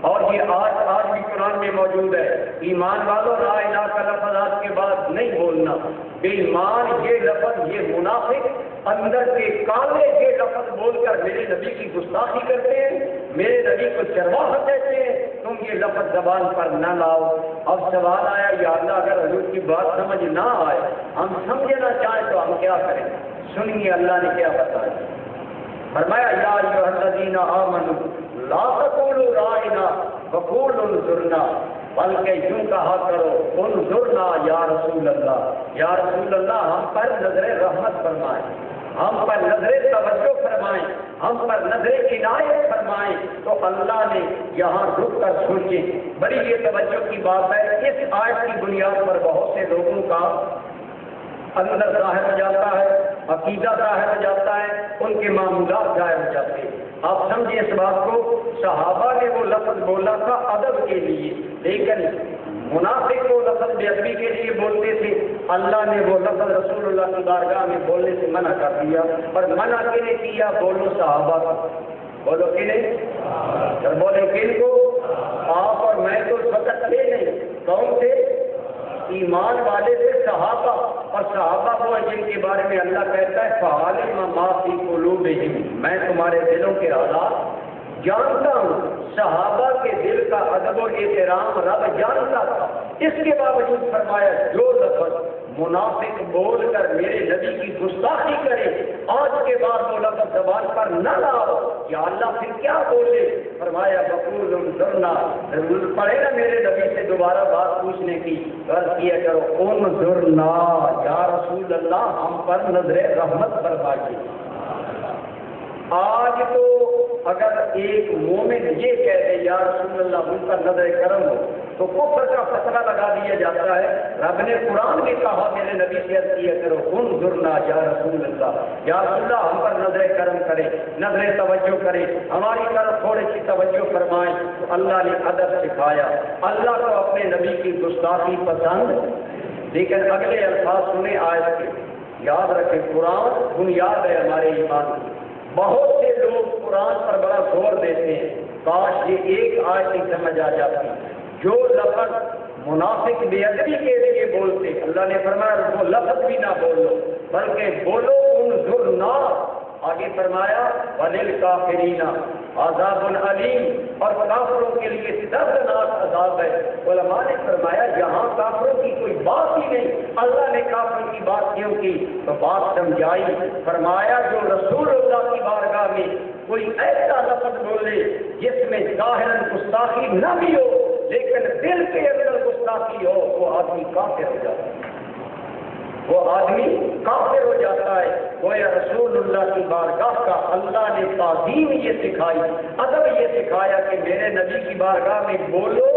اور یہ آج بھی قرآن میں موجود ہے, ایمان والوں راعنا کا لفظ آج کے بعد نہیں بولنا. بے ایمان یہ لفظ, یہ منافق اندر کے کالے یہ لفظ بول کر میرے نبی کی گستاخی کرتے ہیں, میرے نبی کو چرواہا کہتے ہیں, تم یہ لفظ زبان پر نہ لاؤ. اب سوال آیا یا اللہ اگر حضور کی بات سمجھ نہ آئے, ہم سمجھنا چاہیں تو ہم کیا کریں؟ سنیے اللہ نے کیا بتایا. فرمایا یا ایھا الذین آمنوا لا تقولوا راعنا وقولوا انظرنا, بلکہ یوں کہا کرو انظرنا یا رسول اللہ, یا رسول اللہ ہم پر نظر رحمت فرمائیں, ہم پر نظر توجہ فرمائیں, ہم پر نظر عنایت فرمائیں. تو اللہ نے یہاں رک کر سوچے, بڑی یہ توجہ کی بات ہے. اس آیت کی بنیاد پر بہت سے لوگوں کا اندر ظاہر ہو جاتا ہے, عقیدہ ظاہر ہو جاتا ہے, ان کے معمولات ظاہر ہو جاتے ہیں. آپ سمجھیں اس بات کو, صحابہ نے وہ لفظ بولا تھا ادب کے لیے, لیکن منافق وہ لفظ بے ادبی کے لیے بولتے تھے. اللہ نے وہ لفظ رسول اللہ کی بارگاہ میں بولنے سے منع کر دیا. اور منع کینے کیا؟ بولو صحابہ کا, بولو کنے, جب بولے کن کو؟ آپ اور میں تو اس وقت تھے نہیں. کون تھے؟ ایمان والے تھے, صحابہ. اور صحابہ وہ ہیں جن کے بارے میں اللہ کہتا ہے فعالم ما فی قلوبہم, میں تمہارے دلوں کے حالات جانتا ہوں. صحابہ کے دل کا ادب و احترام رب جانتا تھا. اس کے باوجود فرمایا جو لفظ منافق بول کر میرے نبی کی گستاخی کرے, آج کے بعد وہ لفظ زبان پر نہ لاؤ. یا اللہ پھر کیا بولے؟ فرمایا بقول انظرنا, ضرور پڑے نا میرے نبی سے دوبارہ بات پوچھنے کی, غرض کیا کرو انظرنا یا رسول اللہ ہم پر نظر رحمت فرمائیے. آج تو اگر ایک مومن یہ کہتے یا رسول اللہ ان پر نظر کرم ہو, تو کفر کا فتویٰ لگا دیا جاتا ہے۔ رب نے قرآن میں کہا میرے نبی سے عرض کیا کرو انظرنا یا رسول اللہ، یا رسول اللہ ہم پر نظر کرم کرے، نظر توجہ کرے، ہماری طرف تھوڑی سی توجہ فرمائیں۔ تو اللہ نے ادب سکھایا۔ اللہ کو اپنے نبی کی گستاخی پسند، لیکن اگلے الفاظ سنیں آیت کے، یاد رکھیں قرآن بنیاد ہے ہمارے ایمان کی۔ بہت سے لوگ قرآن پر بڑا زور دیتے ہیں، کاش یہ ایک آیت ہی سمجھ آ جاتی۔ جو لفظ منافق بے ادبی کے لیے بولتے، اللہ نے فرمایا وہ لفظ بھی نہ بولو بلکہ بولو انظرنا، آگے فرمایا وَلِلْكَافِرِينَ عَذَابٌ عَلِيمٌ، اور کافروں کے لیے دردناک عذاب ہے۔ علماء نے فرمایا یہاں کافروں کی کوئی بات ہی نہیں، اللہ نے کافروں کی بات کیوں کی؟ تو بات سمجھائی، فرمایا جو رسول اللہ کی بارگاہ میں کوئی ایسا لفظ بولے جس میں ظاہراً گستاخی نہ بھی ہو لیکن دل کے اندر گستاخی ہو، وہ آدمی کافر ہو جاتا ہے، وہ آدمی کافر ہو جاتا ہے۔ گویا رسول اللہ کی بارگاہ کا اللہ نے تعظیم یہ سکھائی، ادب یہ سکھایا کہ میرے نبی کی بارگاہ میں بولو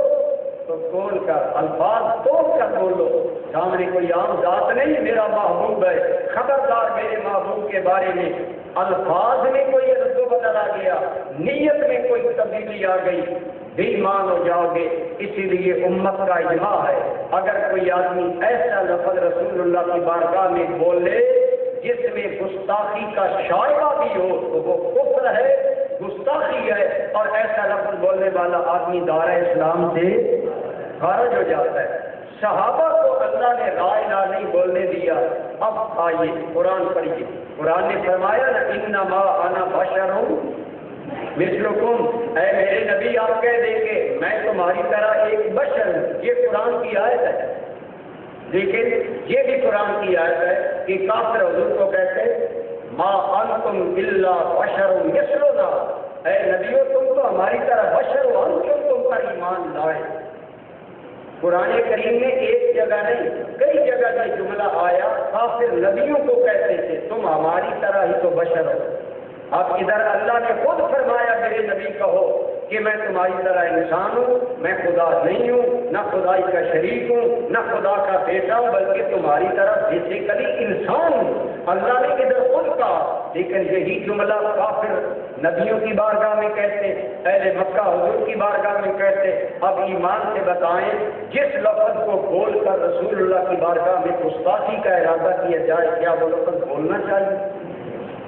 تو کھول کر الفاظ توڑ کر بولو، سامنے کوئی عام ذات نہیں، میرا محبوب ہے، خبردار میرے محبوب کے بارے میں الفاظ میں کوئی رد و بدل آ گیا، نیت میں کوئی تبدیلی آ گئی، بے ایمان ہو جاؤ گے۔ اسی لیے امت کا اجماع ہے اگر کوئی آدمی ایسا لفظ رسول اللہ کی بارگاہ میں بولے جس میں گستاخی کا شائبہ بھی ہو تو وہ کفر ہے، گستاخی ہے، اور ایسا لفظ بولنے والا آدمی دائرہ اسلام سے خارج ہو جاتا ہے۔ صحابہ کو اللہ نے لا الہ نہیں بولنے دیا۔ اب آئیے قرآن پڑھیے، قرآن نے فرمایا نا انما انا بشر مثلکم، اے میرے نبی آپ کہہ دیں گے میں تمہاری طرح ایک بشر ہوں، یہ قرآن کی آیت ہے، لیکن یہ بھی قرآن کی آیت ہے کہ کافر حضور کو کہتے ما انتم الا بشر مثلنا، اے نبیو تم تو ہماری طرح بشر ہو، ہم کیوں تم پر ایمان لائے؟ قرآن کریم میں ایک جگہ نہیں کئی جگہ یہ جملہ آیا، کافر نبیوں کو کہتے تھے تم ہماری طرح ہی تو بشر ہو۔ اب ادھر اللہ نے خود فرمایا میرے نبی کہو کہ میں تمہاری طرح انسان ہوں، میں خدا نہیں ہوں، نہ خدائی کا شریک ہوں، نہ خدا کا بیٹا ہوں، بلکہ تمہاری طرح بیسیکلی انسان ہوں۔ اللہ نے ادھر خود کہا، لیکن یہی جملہ کافر نبیوں کی بارگاہ میں کہتے، اہل مکہ حضور کی بارگاہ میں کہتے۔ اب ایمان سے بتائیں جس لفظ کو بول کر رسول اللہ کی بارگاہ میں گستاخی کا ارادہ کیا جائے کیا وہ لفظ بولنا چاہیے؟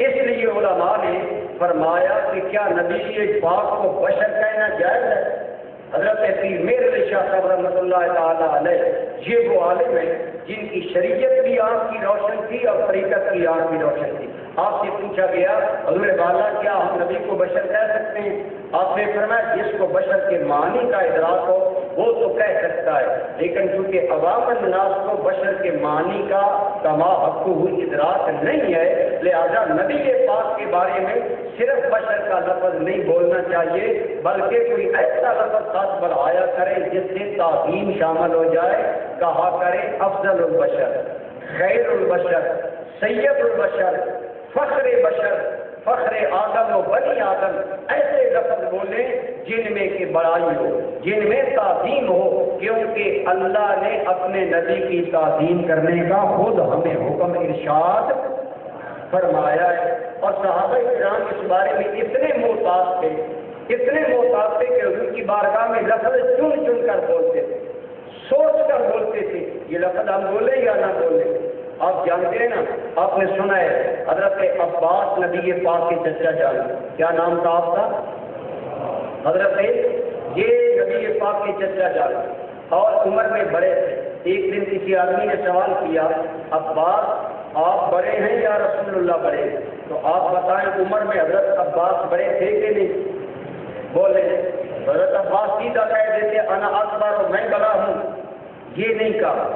اس لیے علماء نے فرمایا کہ کیا نبی پاک کو بشر کہنا جائز ہے؟ حضرت پیر میر علی شاہ صاحب رحمۃ اللہ تعالیٰ علیہ یہ وہ عالم ہیں جن کی شریعت بھی آنکھ کی روشن تھی اور طریقت کی آنکھ کی روشن تھی۔ آپ سے پوچھا گیا حضور والا کیا ہم نبی کو بشر کہہ سکتے ہیں؟ آپ نے فرمایا جس کو بشر کے معنی کا ادراک ہو وہ تو کہہ سکتا ہے، لیکن چونکہ عوام الناس کو بشر کے معنی کا کما حق ہوئی ادراک نہیں ہے، لہذا نبی پاک کے بارے میں صرف بشر کا لفظ نہیں بولنا چاہیے بلکہ کوئی ایسا لفظ خاص بڑھایا کرے جس سے تعظیم شامل ہو جائے، کہا کرے افضل البشر، خیر البشر، سید البشر، فخر بشر، فخر آدم و بنی آدم، ایسے لفظ بولیں جن میں کہ بڑائی ہو، جن میں تعظیم ہو، کیونکہ اللہ نے اپنے نبی کی تعظیم کرنے کا خود ہمیں حکم ارشاد فرمایا ہے۔ اور صحابہ کرام اس بارے میں اتنے محتاط تھے کہ حضور کی بارگاہ میں لفظ چن چن کر بولتے تھے، سوچ کر بولتے تھے یہ لفظ ہم بولیں یا نہ بولیں۔ آپ جانتے ہیں نا، آپ نے سنا ہے حضرت عباس نبی پاک کے چچا جان، کیا نام تھا آپ کا؟ حضرت یہ نبی پاک کے چچا جان اور عمر میں بڑے تھے۔ ایک دن کسی آدمی نے سوال کیا عباس آپ بڑے ہیں یا رسول اللہ بڑے ہیں؟ تو آپ بتائیں عمر میں حضرت عباس بڑے تھے کہ نہیں؟ بولے حضرت عباس سیدھا کہہ دیتے انا اکبر اور میں بڑا ہوں، یہ نہیں کہا۔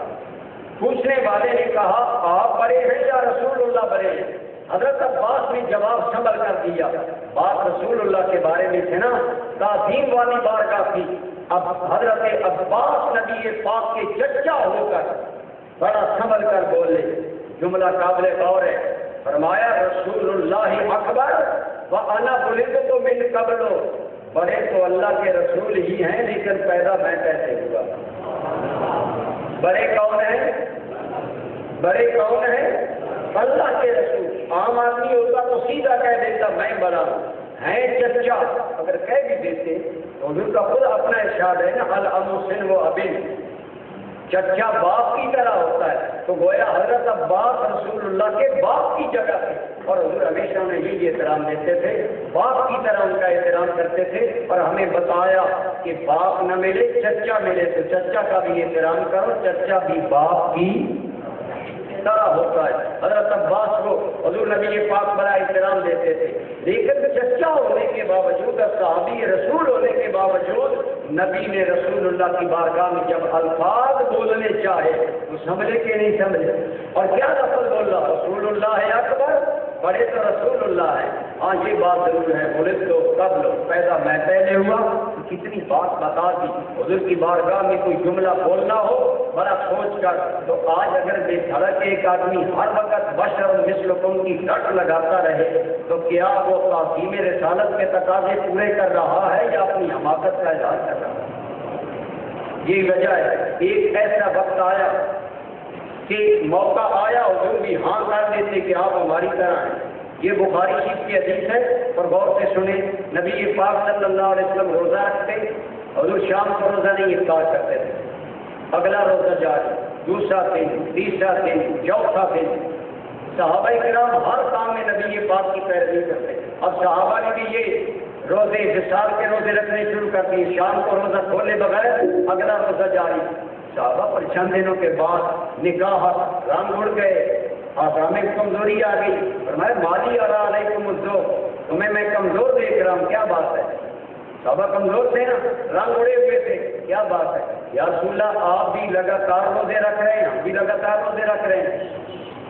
پوچھنے والے نے کہا آپ بڑے ہیں یا رسول اللہ بڑے ہیں؟ حضرت عباس نے جواب سنبھل کر دیا، بات رسول اللہ کے بارے میں تھے نا، تعظیم والی بارگاہ تھی۔ اب حضرت عباس نبی پاک کے چچا ہو کر بڑا سنبھل کر بولے، جملہ قابل غور ہے، فرمایا رسول اللہ اکبر وانا بلدت من قبل، بڑے تو اللہ کے رسول ہی ہیں لیکن پیدا میں کیسے ہوا؟ بڑے کون ہیں؟ بڑے کون ہیں؟ اللہ کے رسول۔ عام آدمی ہوتا تو سیدھا کہہ دیتا میں بڑا ہوں، ہیں چچا، اگر کہہ بھی دیتے تو حضور کا خود اپنا ارشاد ہے نا العم سن و ابن، چچا باپ کی طرح ہوتا ہے، تو گویا حضرت عباس رسول اللہ کے باپ کی جگہ تھے، اور حضور ہمیشہ انہیں یہی احترام دیتے تھے، باپ کی طرح ان کا احترام کرتے تھے، اور ہمیں بتایا کہ باپ نہ ملے چچا ملے تو چچا کا بھی احترام کرو، چچا بھی باپ کی طرح ہوتا ہے۔ حضرت عباس کو حضور نبی پاک بڑا احترام دیتے تھے، لیکن چچا ہونے کے باوجود اور صحابی رسول ہونے کے باوجود نبی نے رسول اللہ کی بارگاہ میں جب الفاظ بولنے چاہے تو سمجھے کہ نہیں سمجھے، اور کیا لفظ بول رہا؟ رسول اللہ اکبر، بڑے تو رسول اللہ ہے، ہاں یہ بات ضرور ہے بولے تو قبل پیدا میں پہلے ہوا، کتنی بات بتا دی۔ حضور کی بارگاہ میں کوئی جملہ بولنا ہو بڑا سوچ کر، تو آج اگر بے دھڑک ایک آدمی ہر وقت بشر مثلکم کی ڈٹ لگاتا رہے تو کیا وہ تعظیم رسالت کے تقاضے پورے کر رہا ہے یا اپنی حماقت کا اظہار کر رہا ہے؟ یہ وجہ ہے ایک ایسا وقت آیا کہ موقع آیا حضور بھی ہاں کر دیتے کہ آپ ہماری طرح ہیں۔ یہ بخاری شریف کی حدیث ہے، اور غور سے سنیں، نبی پاک صلی اللہ علیہ وسلم روزہ رکھتے، حضور شام کو روزہ نہیں افطار کرتے تھے، اگلا روزہ جاری، دوسرا دن، تیسرا دن، چوتھا دن، صحابہ کرام ہر کام میں نبی پاک کی پیروی کرتے۔ اب صحابہ نے بھی یہ روزے وصال کے روزے رکھنے شروع کر دیے، شام کو روزہ کھولے بغیر اگلا روزہ جاری۔ صحابہ پر چند دنوں کے بعد نکاح رنگ اڑ گئے، آزام کمزوری آ گئی، فرمایا مالی اور علیکم الذوق، تمہیں میں کمزور دیکھ رہا ہوں، کیا بات ہے؟ صحابہ کمزور تھے نا، رنگ اڑے ہوئے تھے، کیا بات ہے؟ یا رسول اللہ آپ بھی لگاتار روزے رکھ رہے ہیں، ہم بھی لگاتار روزے رکھ رہے ہیں۔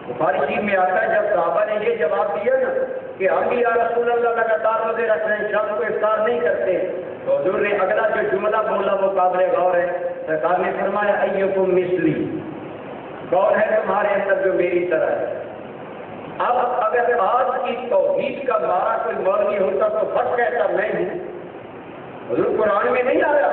بخاری شریف میں آتا ہے جب صحابہ نے یہ جواب دیا نا کہ ہم بھی یا رسول اللہ لگاتار روزے رکھ رہے ہیں، شام کو افطار نہیں کرتے، تو حضور نے اگلا جو جملہ بولا وہ قابل غور ہے۔ سرکار نے فرمایا ایکم مثلی، کون ہے تمہارے اندر جو میری طرح ہے؟ اب اگر آج کی توحید کا مارا کوئی مولوی ہوتا تو فرق کہتا میں ہوں، حضور قرآن میں نہیں آیا،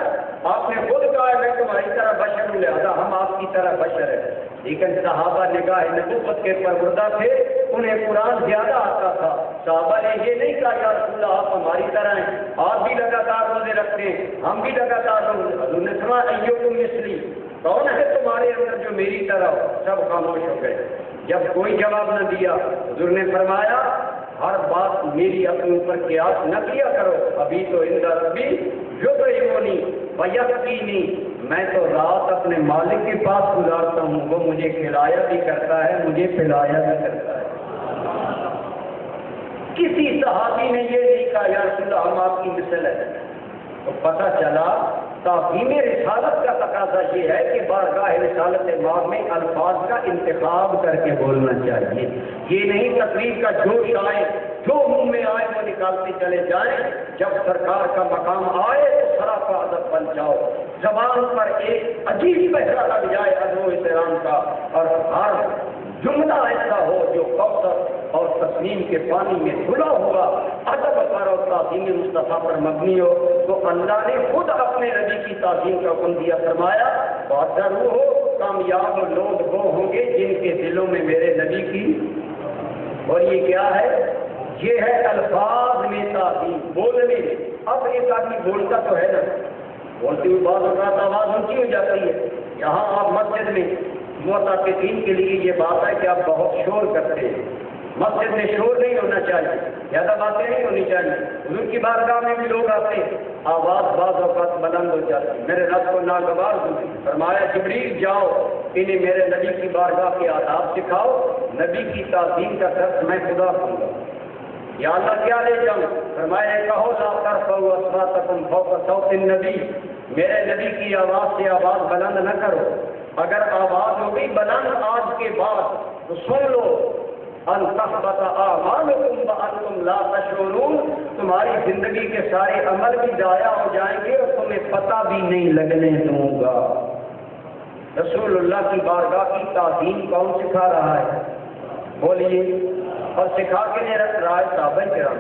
آپ نے خود کہا ہے میں تمہاری طرح بشر ہوں لہذا ہم آپ کی طرح بشر ہیں۔ لیکن صحابہ نگاہ نبوت کے پروردہ تھے، انہیں قرآن زیادہ آتا تھا، صحابہ نے یہ نہیں کہا یا رسول اللہ آپ ہماری طرح ہیں، آپ بھی لگاتار روزے رکھتے ہیں، ہم بھی لگاتار روزے۔ حضور نے فرمایا ایکم مثلی، کون ہے تمہارے اندر جو میری طرح ہو؟ سب خاموش ہو گئے۔ جب کوئی جواب نہ دیا حضور نے فرمایا ہر بات میری اپنے اوپر قیاس نہ کیا کرو، ابھی تو عند ربی یطعمنی ویسقینی، میں تو رات اپنے مالک کے پاس گزارتا ہوں، وہ مجھے کھلایا بھی کرتا ہے، مجھے پلایا بھی کرتا ہے۔ کسی صحابی نے یہ نہیں کہا یا رسول اللہ ہم آپ کی مثل ہے، تو پتہ چلا تعظیم رسالت کا تقاضا یہ ہے کہ بارگاہ رسالت ماں میں الفاظ کا انتخاب کر کے بولنا چاہیے، یہ نہیں تقریر کا جوش آئے جو منہ میں آئے وہ نکالتے چلے جائیں، جب سرکار کا مقام آئے تو سراپا ادب بن جاؤ، زبان پر ایک عجیب پہرا لگ جائے ادب و احترام کا، اور ہر جملہ ایسا ہو جو کوثر اور تسلیم کے پانی میں دھلا ہوا ادب پر اور تعظیم مصطفیٰ پر مبنی ہو، تو اللہ نے خود اپنے نبی کی تعظیم کا حکم دیا، فرمایا بہتر ہو کامیاب لوگ وہ ہوں گے جن کے دلوں میں میرے نبی کی، اور یہ کیا ہے؟ یہ ہے الفاظ میں تعظیم، بولنے میں۔ اب ایک آدمی بولتا تو ہے نا، بولتی ہوئی بعض اوقات آواز اونچی ہو جاتی ہے، یہاں آپ مسجد میں معتکفین کے لیے یہ بات ہے کہ آپ بہت شور کرتے ہیں، مسجد میں شور نہیں ہونا چاہیے، زیادہ باتیں نہیں ہونی چاہیے، حضور کی بارگاہ میں بھی لوگ آتے ہیں، آواز بعض اوقات بلند ہو جاتی ہے، میرے رب کو ناگوار ہوئی، فرمایا جبریل جاؤ انہیں میرے نبی کی بارگاہ کے آداب سکھاؤ، نبی کی تعظیم کا درس میں خدا دوں گا۔ یا اللہ کیا لے جاؤں؟ فرمایا کہو لا ترفعوا اصواتکم فوق صوت النبی، میرے نبی کی آواز سے آواز بلند نہ کرو، اگر آواز ہو گئی بلند آج کے بعد تو سن لو ان تحبط اعمالکم وانتم لا تشعرون، تمہاری زندگی کے سارے عمل بھی ضائع ہو جائیں گے اور تمہیں پتہ بھی نہیں لگنے دوں گا۔ رسول اللہ کی بارگاہ کی تعظیم کون سکھا رہا ہے؟ بولیے اور سکھا کے نہیں رہا ہے صحابہ کرام۔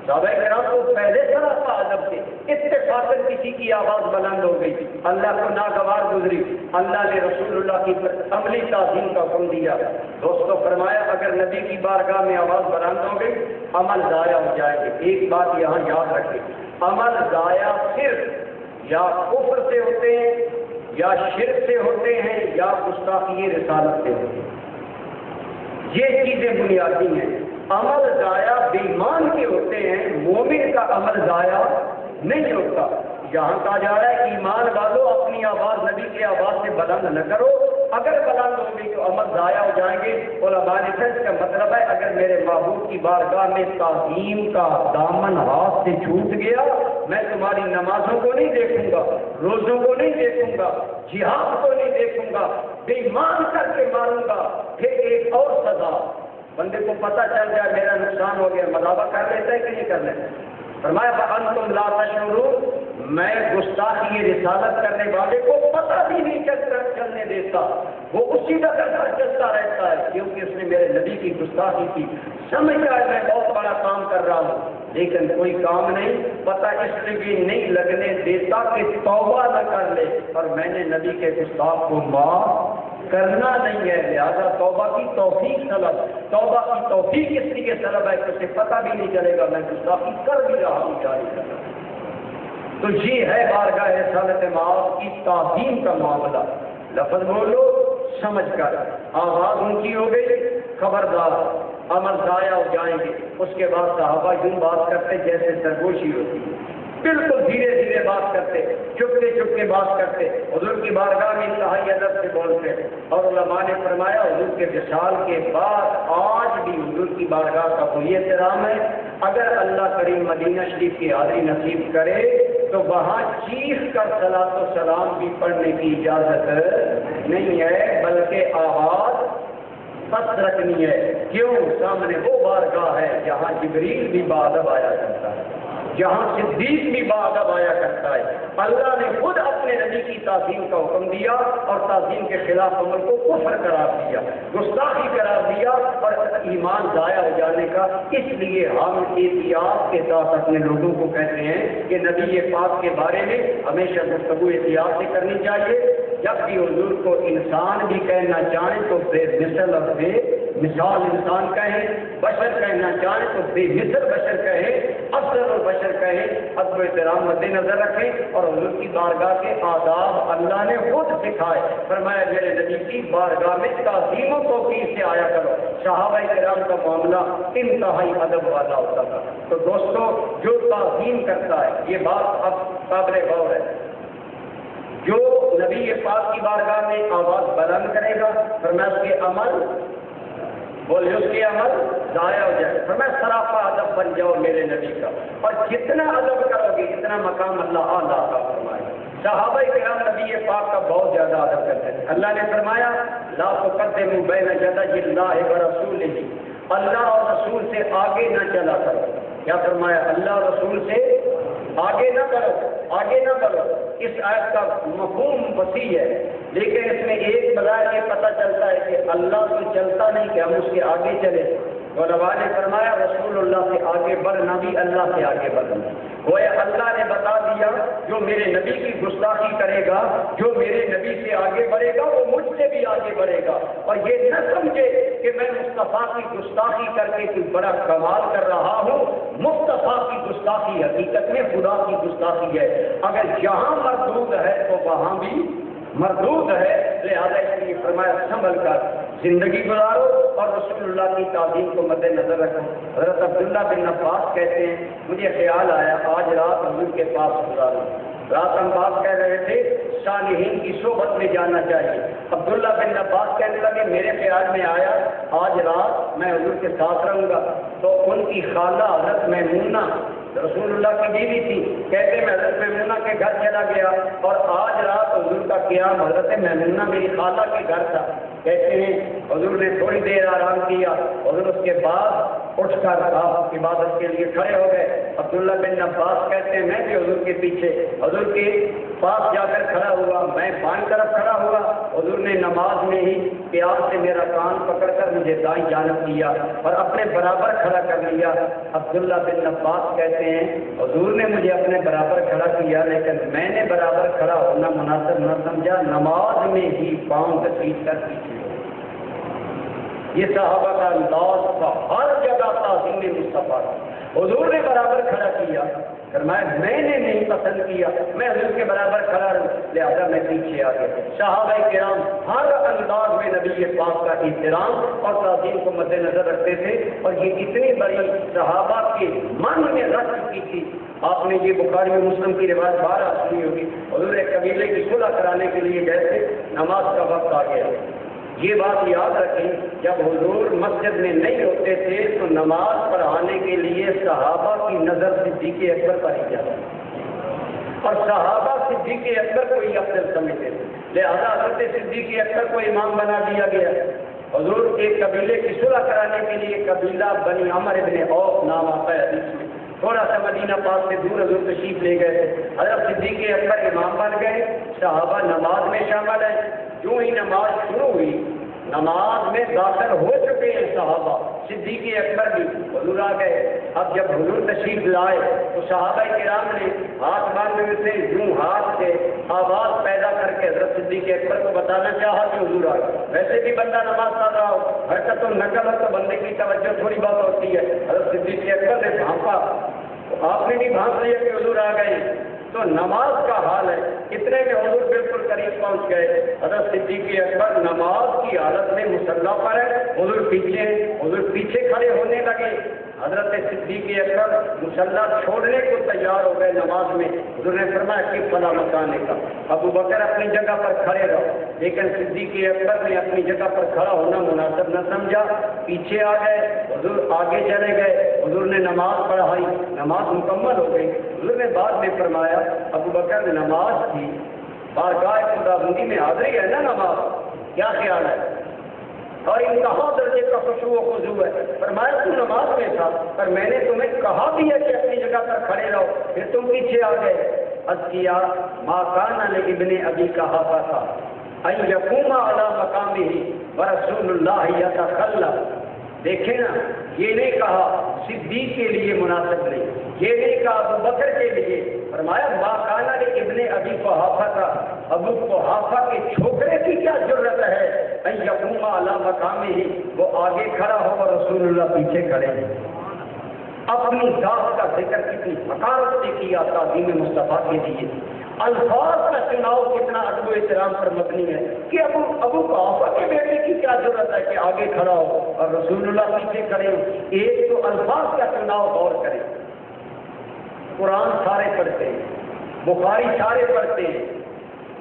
صحابہ کرام تو پہلے سراپا ادب سے اتفاقاً کسی کی آواز بلند ہو گئی، اللہ کو ناگوار گزری، اللہ نے رسول اللہ کی عملی تعظیم کا حکم دیا۔ دوستو فرمایا اگر نبی کی بارگاہ میں آواز بلند ہو گئی عمل ضائع ہو جائے گے۔ ایک بات یہاں یاد رکھیں، عمل ضائع صرف یا کفر سے ہوتے ہیں یا شرک سے ہوتے ہیں یا گستاخی رسالت سے ہوتے ہیں، یہ چیزیں بنیادی ہیں۔ عمل ضائع بے ایمان کے ہوتے ہیں، مومن کا عمل ضائع نہیں ہوتا۔ یہاں کہا جا رہا ہے ایمان والوں اپنی آواز نبی کی آواز سے بلند نہ کرو، اگر بلند ہوگی تو عمل ضائع ہو جائیں گے۔ علماء نے کہا اس کا مطلب ہے اگر میرے محبوب کی بارگاہ میں تعظیم کا دامن ہاتھ سے چھوٹ گیا، میں تمہاری نمازوں کو نہیں دیکھوں گا، روزوں کو نہیں دیکھوں گا، جہاد کو نہیں دیکھوں گا، بے ایمان کر کے ماروں گا۔ پھر ایک اور سزا، بندے کو پتہ چل جائے میرا نقصان ہو گیا، مداوع کر لیتا ہے کہ نہیں کر لیتا؟ فرمایا فَأَنْتُمْ لَا تَشْعُرُونَ، میں گستاخی رسالت کرنے والے کو پتہ بھی نہیں چلنے دیتا، وہ اسی طرح چلتا رہتا ہے کیونکہ اس نے میرے نبی کی گستاخی کی۔ سمجھتا ہے میں بہت بڑا کام کر رہا ہوں لیکن کوئی کام نہیں، پتہ اس لیے نہیں لگنے دیتا کہ توبہ نہ کر لے، اور میں نے نبی کے گستاخ کو معاف کرنا نہیں ہے، لہذا توبہ کی توفیق طلب، توبہ کی توفیق اس لیے طلب ہے کہ اسے پتہ بھی نہیں چلے گا میں گستاخی کر بھی رہا ہوں جاری کر رہا ہوں۔ تو یہ ہے بارگاہ رسالت معاف کی تعظیم کا معاملہ۔ لفظ بولو سمجھ کر، آواز اونچی ہو گئی خبردار عمل ضائع ہو جائیں گے۔ اس کے بعد صحابہ یوں بات کرتے جیسے سرگوشی ہوتی ہے، بالکل دھیرے دھیرے بات کرتے، چپکے چپکے بات کرتے، حضور کی بارگاہ میں انتہائی ادب سے بولتے۔ اور علماء نے فرمایا حضور کے وصال کے بعد آج بھی حضور کی بارگاہ کا کوئی احترام ہے، اگر اللہ کریم مدینہ شریف کی حاضری نصیب کرے تو وہاں چیخ کر صلاۃ و سلام بھی پڑھنے کی اجازت نہیں ہے، بلکہ آواز پست رکھنی ہے۔ کیوں؟ سامنے وہ بارگاہ ہے جہاں جبریل بھی بادب آیا کرتا ہے، جہاں صدیق بھی بادب آیا کرتا ہے۔ اللہ نے خود اپنے نبی کی تعظیم کا حکم دیا اور تعظیم کے خلاف عمل کو کفر قرار دیا، گستاخی قرار دیا اور ایمان ضائع ہو جانے کا۔ اس لیے ہم احتیاط کے ساتھ اپنے لوگوں کو کہتے ہیں کہ نبی پاک کے بارے میں ہمیشہ گفتگو احتیاط سے کرنی چاہیے۔ جب بھی حضور کو انسان بھی کہنا چاہیں تو بے مثل اور بے مثال انسان کہیں، بشر کہنا چاہیں تو بے مثل بشر کہیں، افضل البشر کہیں۔ ادب و احترام مد نظر رکھیں اور حضور کی بارگاہ کے آداب اللہ نے خود سکھائے۔ فرمایا میرے نبی کی بارگاہ میں تعظیم و توقیر سے آیا کرو۔ صحابہ کرام کا معاملہ انتہائی ادب والا ہوتا تھا۔ تو دوستو جو تعظیم کرتا ہے، یہ بات اب قابل غور ہے، جو نبی پاک کی بارگاہ میں آواز بلند کرے گا فرمایا اس کے عمل بولے اس کے عمل ضائع ہو جائے، فرمایا سراپا ادب بن جاؤ میرے نبی کا، اور جتنا ادب کرو گے اتنا مقام اللہ اعلیٰ کا فرمائے۔ صحابہ کرام نبی پاک کا بہت زیادہ ادب کرتے تھے۔ اللہ نے فرمایا لا تقدموا بین یدی اللہ ورسولہ، اللہ اور رسول سے آگے نہ چلا کرو۔ کیا فرمایا؟ اللہ اور رسول سے آگے نہ کرو، آگے نہ کرو۔ اس آیت کا مفہوم وسیع ہے، لیکن اس میں ایک بظاہر یہ پتہ چلتا ہے کہ اللہ سے چلتا نہیں کہ ہم اس کے آگے چلے۔ علماء نے فرمایا رسول اللہ سے آگے بڑھنا بھی اللہ سے آگے بڑھنا۔ گویا اللہ نے بتا دیا جو میرے نبی کی گستاخی کرے گا، جو میرے نبی سے آگے بڑھے گا وہ مجھ سے بھی آگے بڑھے گا، اور یہ نہ سمجھے کہ میں مصطفیٰ کی گستاخی کر کے کوئی بڑا کمال کر رہا ہوں۔ مصطفیٰ کی گستاخی حقیقت میں خدا کی گستاخی ہے، اگر جہاں مردود ہے تو وہاں بھی مردود ہے، لہذا اس لیے فرمایا سنبھل کر زندگی گزارو اور رسول اللہ کی تعظیم کو مد نظر رکھو۔ حضرت عبداللہ بن عباس کہتے ہیں مجھے خیال آیا آج رات حضور کے پاس گزاروں۔ رات ہم بات کہہ رہے تھے صالحین کی صحبت میں جانا چاہیے۔ عبداللہ بن عباس کہنے لگے میرے خیال میں آیا آج رات میں حضور کے ساتھ رہوں گا، تو ان کی خالہ حضرت میمونہ رسول اللہ کی بیوی تھی، کہتے میں حضرت میمونہ کے گھر چلا گیا اور آج رات حضور کا قیام حضرت میمونہ میری خالہ کے گھر تھا۔ کہتے ہیں حضور نے تھوڑی دیر آرام کیا، حضور اس کے بعد اٹھ کر آپ عبادت کے لیے کھڑے ہو گئے۔ عبداللہ بن عباس کہتے ہیں میں بھی حضور کے پیچھے حضور کے پاس جا کر کھڑا ہوا، میں بائیں طرف کھڑا ہوا، حضور نے نماز میں ہی پیار سے میرا کان پکڑ کر مجھے دائیں جانب دیا اور اپنے برابر کھڑا کر لیا۔ عبداللہ بن عباس کہتے ہیں حضور نے مجھے اپنے برابر کھڑا کیا، لیکن میں نے برابر کھڑا ہونا مناسب نہ سمجھا، نماز میں ہی پاؤں گھسیٹ کر پیچھے ہو۔ یہ صحابہ کا انداز تھا، ہر جگہ تعظیم مصطفیٰ، حضور نے برابر کھڑا کیا، فرمایا میں نے نہیں پسند کیا، میں حضور کے برابر کھڑا ہوں لہذا میں پیچھے آ گیا۔ صحابہ کرام ہر انداز میں نبی پاک کا احترام اور تعظیم کو مد نظر رکھتے تھے، اور یہ اتنی بڑی صحابہ کے من میں رکھ چکی تھی۔ آپ نے یہ بخاری و مسلم کی روایت بارہ سنی ہوگی، حضور ایک قبیلے کی صلح کرانے کے لیے گئے تھے، نماز کا وقت آ گیا۔ یہ بات یاد رکھیں جب حضور مسجد میں نہیں ہوتے تھے تو نماز پڑھانے کے لیے صحابہ کی نظر صدیق اکبر پر ہی جاتی، اور صحابہ صدیق اکبر کو ہی افضل سمجھتے تھے، لہذا حضرت صدیق اکبر کو امام بنا دیا گیا۔ حضور ایک قبیلے کی صلح کرانے کے لیے، قبیلہ بنی عمر بن عوف نام آتا ہے حدیث میں، تھوڑا سا مدینہ پاک سے دور حضور تشریف لے گئے تھے، حضرت صدیق اکبر امام بن گئے، صحابہ نماز میں شامل ہیں۔ جو ہی نماز شروع ہوئی، نماز میں داخل ہو چکے ہیں صحابہ، صدیق اکبر بھی، حضور آ گئے۔ اب جب حضور تشریف لائے تو صحابہ کرام نے ہاتھ باندھے ہوئے تھے، یوں ہاتھ سے آواز پیدا کر کے حضرت صدیق اکبر کو بتانا چاہا کہ حضور آ گئے۔ ویسے بھی بندہ نماز پڑھ رہا ہو، حرکت و نقل ہو تو بندے کی توجہ تھوڑی بہت ہوتی ہے۔ حضرت صدیق اکبر نے بھانپا، آپ نے بھی بھانپ لیا کہ حضور آ گئے، تو نماز کا حال ہے۔ اتنے میں حضور بالکل قریب پہنچ گئے، حضرت صدیق اکبر نماز کی حالت میں مصلی پر ہے، حضور پیچھے کھڑے ہونے لگے۔ حضرت صدیق اکبر مصلی چھوڑنے کو تیار ہو گئے نماز میں، حضور نے فرمایا کہ فلاں مکان کا ابو بکر اپنی جگہ پر کھڑے رہو، لیکن صدیق اکبر نے اپنی جگہ پر کھڑا ہونا مناسب نہ سمجھا، پیچھے آ گئے، حضور آگے چلے گئے، حضور نے نماز پڑھائی، نماز مکمل ہو گئی۔ حضور نے بعد میں فرمایا ابو بکر نماز تھی، بارگاہ خداوندی میں حاضری ہے نا نماز، کیا خیال ہے؟ اور انتہا درجے کا خشوع و خضوع ہے۔ فرمایا تو نماز میں تھا، پر میں نے تمہیں کہا بھی ہے کہ اپنی جگہ پر کھڑے رہو، پھر تم پیچھے آ گئے۔ عرض کیا ما کان لابن ابی کہا تھا ان یقوم علی مقامہ ورسول اللہ یتخلف، دیکھیں نا، یہ نہیں کہا صدیق کے لیے مناسب نہیں، یہ نہیں کہا ابو بکر کے لیے، فرمایا ما کان لابن ابی قحافہ کا، ابو قحافہ کے چھوکرے کی کیا ضرورت ہے ان یقوم علی مقامہ، وہ آگے کھڑا ہو اور رسول اللہ پیچھے کھڑے ہیں۔ اپنی ذات کا ذکر کتنی حقارت سے کیا تعظیم مصطفیٰ کے لیے، الفاظ کا چناؤ کتنا ادب و احترام پر مبنی ہے کہ ابو قحافہ کے بیٹے کی کیا ضرورت ہے کہ آگے کھڑا ہو اور رسول اللہ پیچھے کھڑے ہو۔ ایک تو الفاظ کا چناؤ غور کریں، قرآن سارے پڑھتے ہیں، بخاری سارے پڑھتے ہیں،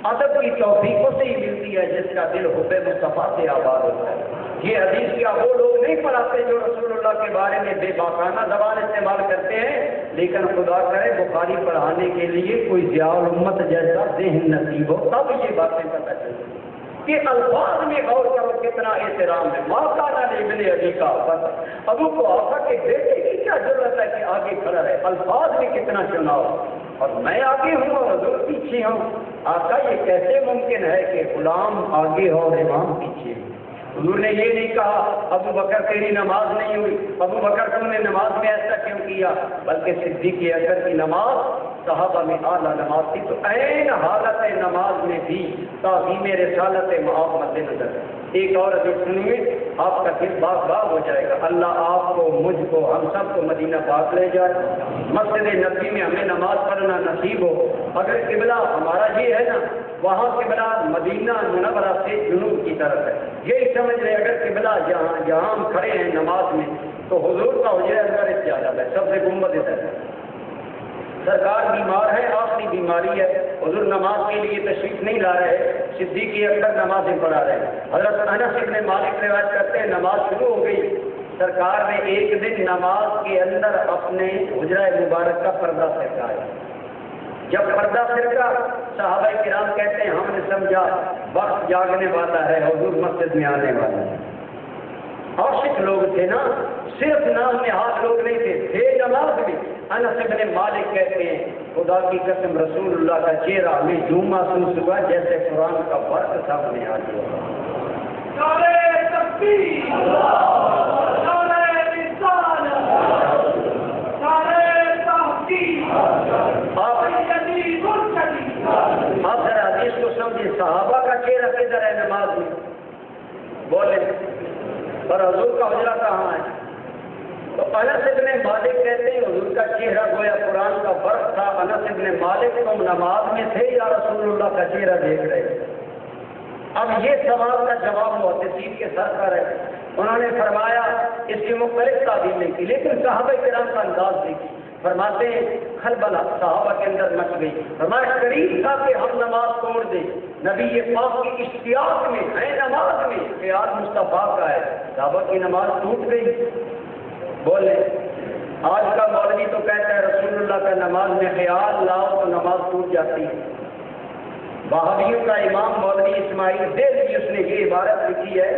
ادب کی توفیقوں سے ہی ملتی ہے جس کا دل حب مصطفیٰ سے آباد ہوتا ہے۔ یہ حدیث کیا وہ لوگ نہیں پڑھاتے جو رسول اللہ کے بارے میں بے باکانہ زبان استعمال کرتے ہیں، لیکن خدا کرے بخاری پڑھانے کے لیے کوئی ضیاء الامت جیسا ذہن نصیب ہو، تب یہ باتیں پتہ چلتی کہ الفاظ میں غور کرو کتنا احترام ہے۔ ما کان لابن ابی قحافہ، ابو قحافہ کے بیٹے کی کیا ضرورت ہے کہ آگے کھڑا ہے، الفاظ میں کتنا چناؤ، اور میں آگے ہوں اور حضور پیچھے ہوں۔ آقا یہ کیسے ممکن ہے کہ غلام آگے ہو اور امام پیچھے ہو؟ حضور نے یہ نہیں کہا ابو بکر تیری نماز نہیں ہوئی، ابو بکر تم نے نماز میں ایسا کیوں کیا، بلکہ صدیق اکبر کی نماز صحابہ میں اعلیٰ نماز تھی، تو عین حالت نماز میں بھی تعظیم رسالت معاف مد نظر۔ ایک اور حدیث سنیے، آپ کا دل باغ باغ ہو جائے گا۔ اللہ آپ کو، مجھ کو، ہم سب کو مدینہ پاک لے جائے، مسجد نبوی میں ہمیں نماز پڑھنا نصیب ہو۔ اگر قبلہ ہمارا یہ ہے نا، وہاں قبلہ مدینہ منورہ سے جنوب کی طرف ہے، یہی سمجھ لیں اگر قبلہ جہاں ہم کھڑے ہیں نماز میں تو حضور کا حجرہ اصغر اس سے زیادہ ہے، سب سے گنبد ادھر ہے۔ سرکار بیمار ہے، آخری بیماری ہے، حضور نماز کے لیے تشریف نہیں لا رہے، صدیق اکبر نمازیں پڑھا رہے ہیں۔ حضرت انس بن مالک روایت کرتے ہیں نماز شروع ہو گئی، سرکار نے ایک دن نماز کے اندر اپنے حجرہ مبارک کا پردہ سرکایا۔ جب پردہ سرکا صحابہ کرام کہتے ہیں ہم نے سمجھا وقت جاگنے والا ہے، حضور مسجد میں آنے والا ہے۔ عاشق لوگ تھے نا، صرف نام نہاد لوگ نہیں تھے نماز میں۔ انس بن مالک کہتے ہیں خدا کی قسم رسول اللہ کا چہرہ ہمیں یوں محسوس ہوا جیسے قرآن کا ورق سامنے آ گیا۔ نعرہ تکبیر، نعرہ رسالت، نعرہ تحقیق، آپ ذرا حدیث کو سمجھیں، صحابہ کا چہرہ کدھر ہے نماز میں؟ بولے اور حضور کا حجرہ کہاں ہے؟ تو انس بن مالک کہتے ہیں حضور کا چہرہ گویا قرآن کا ورق تھا۔ انس بن مالک تم نماز میں تھے یا رسول اللہ کا چہرہ دیکھ رہے؟ اب یہ سوال کا جواب محدثین کے سر پر ہے۔ انہوں نے فرمایا اس کی مختلف تعبیریں کی، لیکن صحابہ کرام کا انداز دیکھی۔ فرماتے ہیں خلبلا صحابہ کے اندر مچ گئی۔ فرمایا قریب تھا کہ ہم نماز توڑ دیں، نبی پاک کی اشتیاق میں ہے نماز میں خیال مصطفیٰ کا ہے، صحابہ کی نماز ٹوٹ گئی۔ بولے آج کا مولوی تو کہتا ہے رسول اللہ کا نماز میں خیال لاؤ تو نماز ٹوٹ جاتی ہے۔ وہابیوں کا امام مولوی اسماعیل دہلوی اس نے یہ عبارت لکھی ہے،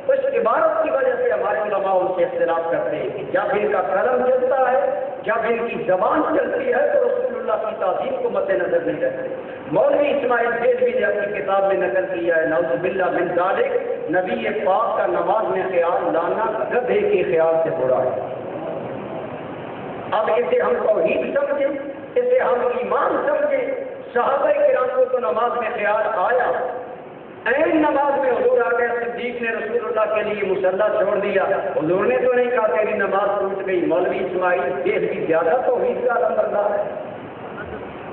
اس عبارت کی وجہ سے ہمارے علماء ان سے اختلاف کرتے ہیں کہ جب ان کا قلم چلتا ہے، جب ان کی زبان چلتی ہے تو رسول اللہ کی تعظیم کو مد نظر نہیں رکھتے۔ مولوی اسماعیل دہلوی نے اپنی کتاب میں نقل کیا ہے نعوذ باللہ من ذالک، نبی پاک کا نماز میں خیال لانا گدھے کے خیال سے برا ہے۔ اب اسے ہم توحید سمجھیں، اسے ہم ایمان سمجھیں۔ صحابہ کرام کو تو نماز میں خیال آیا، این نماز میں حضور آ گئے، صدیق نے رسول اللہ کے لیے مصلی چھوڑ دیا، حضور نے تو نہیں کہا تیری نماز ٹوٹ گئی۔ مولوی اسماعیل دہلوی زیادہ توحید کا نمبردار ہے،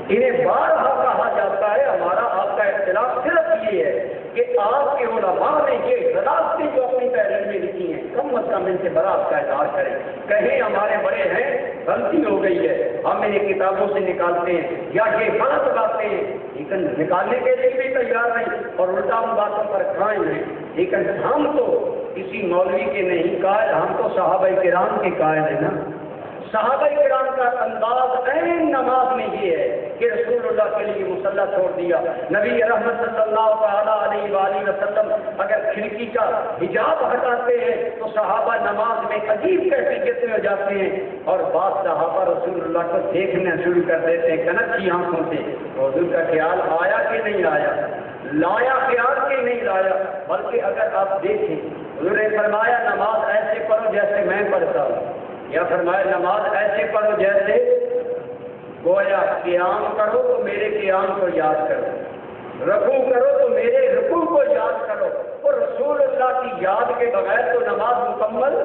انہیں بارہا کہا جاتا ہے ہمارا آپ کا اختلاف صرف یہ ہے کہ آپ کے علماء نے یہ غلطی جو اپنی تحریر میں لکھی ہیں کم از کم ان سے بڑا آپ کا اظہار کریں، کہیں ہمارے بڑے ہیں غلطی ہو گئی ہے، ہم انہیں کتابوں سے نکالتے ہیں یا یہ غلط باتیں ہیں، لیکن نکالنے کے لیے بھی تیار نہیں اور الٹا ان باتوں پر قائم ہیں۔ لیکن ہم تو کسی مولوی کے نہیں قائل، ہم تو صحابہ کرام کے قائل ہیں نا۔ صحابہ کرام کا انداز عین نماز میں یہ ہے کہ رسول اللہ کے لیے مصلی چھوڑ دیا۔ نبی رحمت صلی اللہ تعالیٰ علیہ وآلہ وسلم اگر کھڑکی کا حجاب ہٹاتے ہیں تو صحابہ نماز میں عجیب کیفیت میں ہو جاتے ہیں، اور بعض صحابہ رسول اللہ کو دیکھنا شروع کر دیتے ہیں کنکھی آنکھوں سے۔ حضور کا خیال آیا کہ نہیں آیا؟ لایا خیال کہ نہیں لایا؟ بلکہ اگر آپ دیکھیں حضور نے فرمایا نماز ایسے پڑھو جیسے میں پڑھتا ہوں، یا فرمایا نماز ایسے پڑھو جیسے گویا قیام کرو تو میرے قیام کو یاد کرو، رکوع کرو تو میرے رکوع کو یاد کرو۔ اور رسول اللہ کی یاد کے بغیر تو نماز مکمل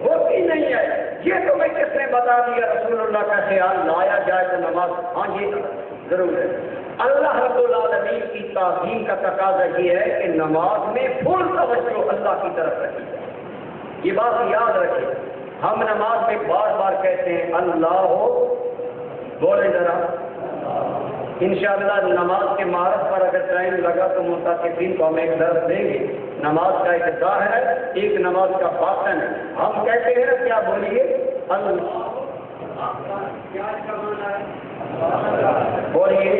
ہوتی نہیں ہے۔ یہ تمہیں کس نے بتا دیا رسول اللہ کا خیال لایا جائے تو نماز؟ ہاں یہ ضرور ہے۔ اللہ رب العالمین کی تعظیم کا تقاضا یہ ہے کہ نماز میں فل توجہ اللہ کی طرف رکھی جائے۔ یہ بات یاد رکھیں، ہم نماز میں بار بار کہتے ہیں اللہ ہو، بولے ذرا انشاءاللہ نماز کے مہارت پر اگر ٹائم لگا تو متعلقین کو ہم ایک درس دیں گے۔ نماز کا ایک ظاہر ہے، ایک نماز کا باطن ہے۔ ہم کہتے ہیں نا کیا بولیے اللہ، بولیے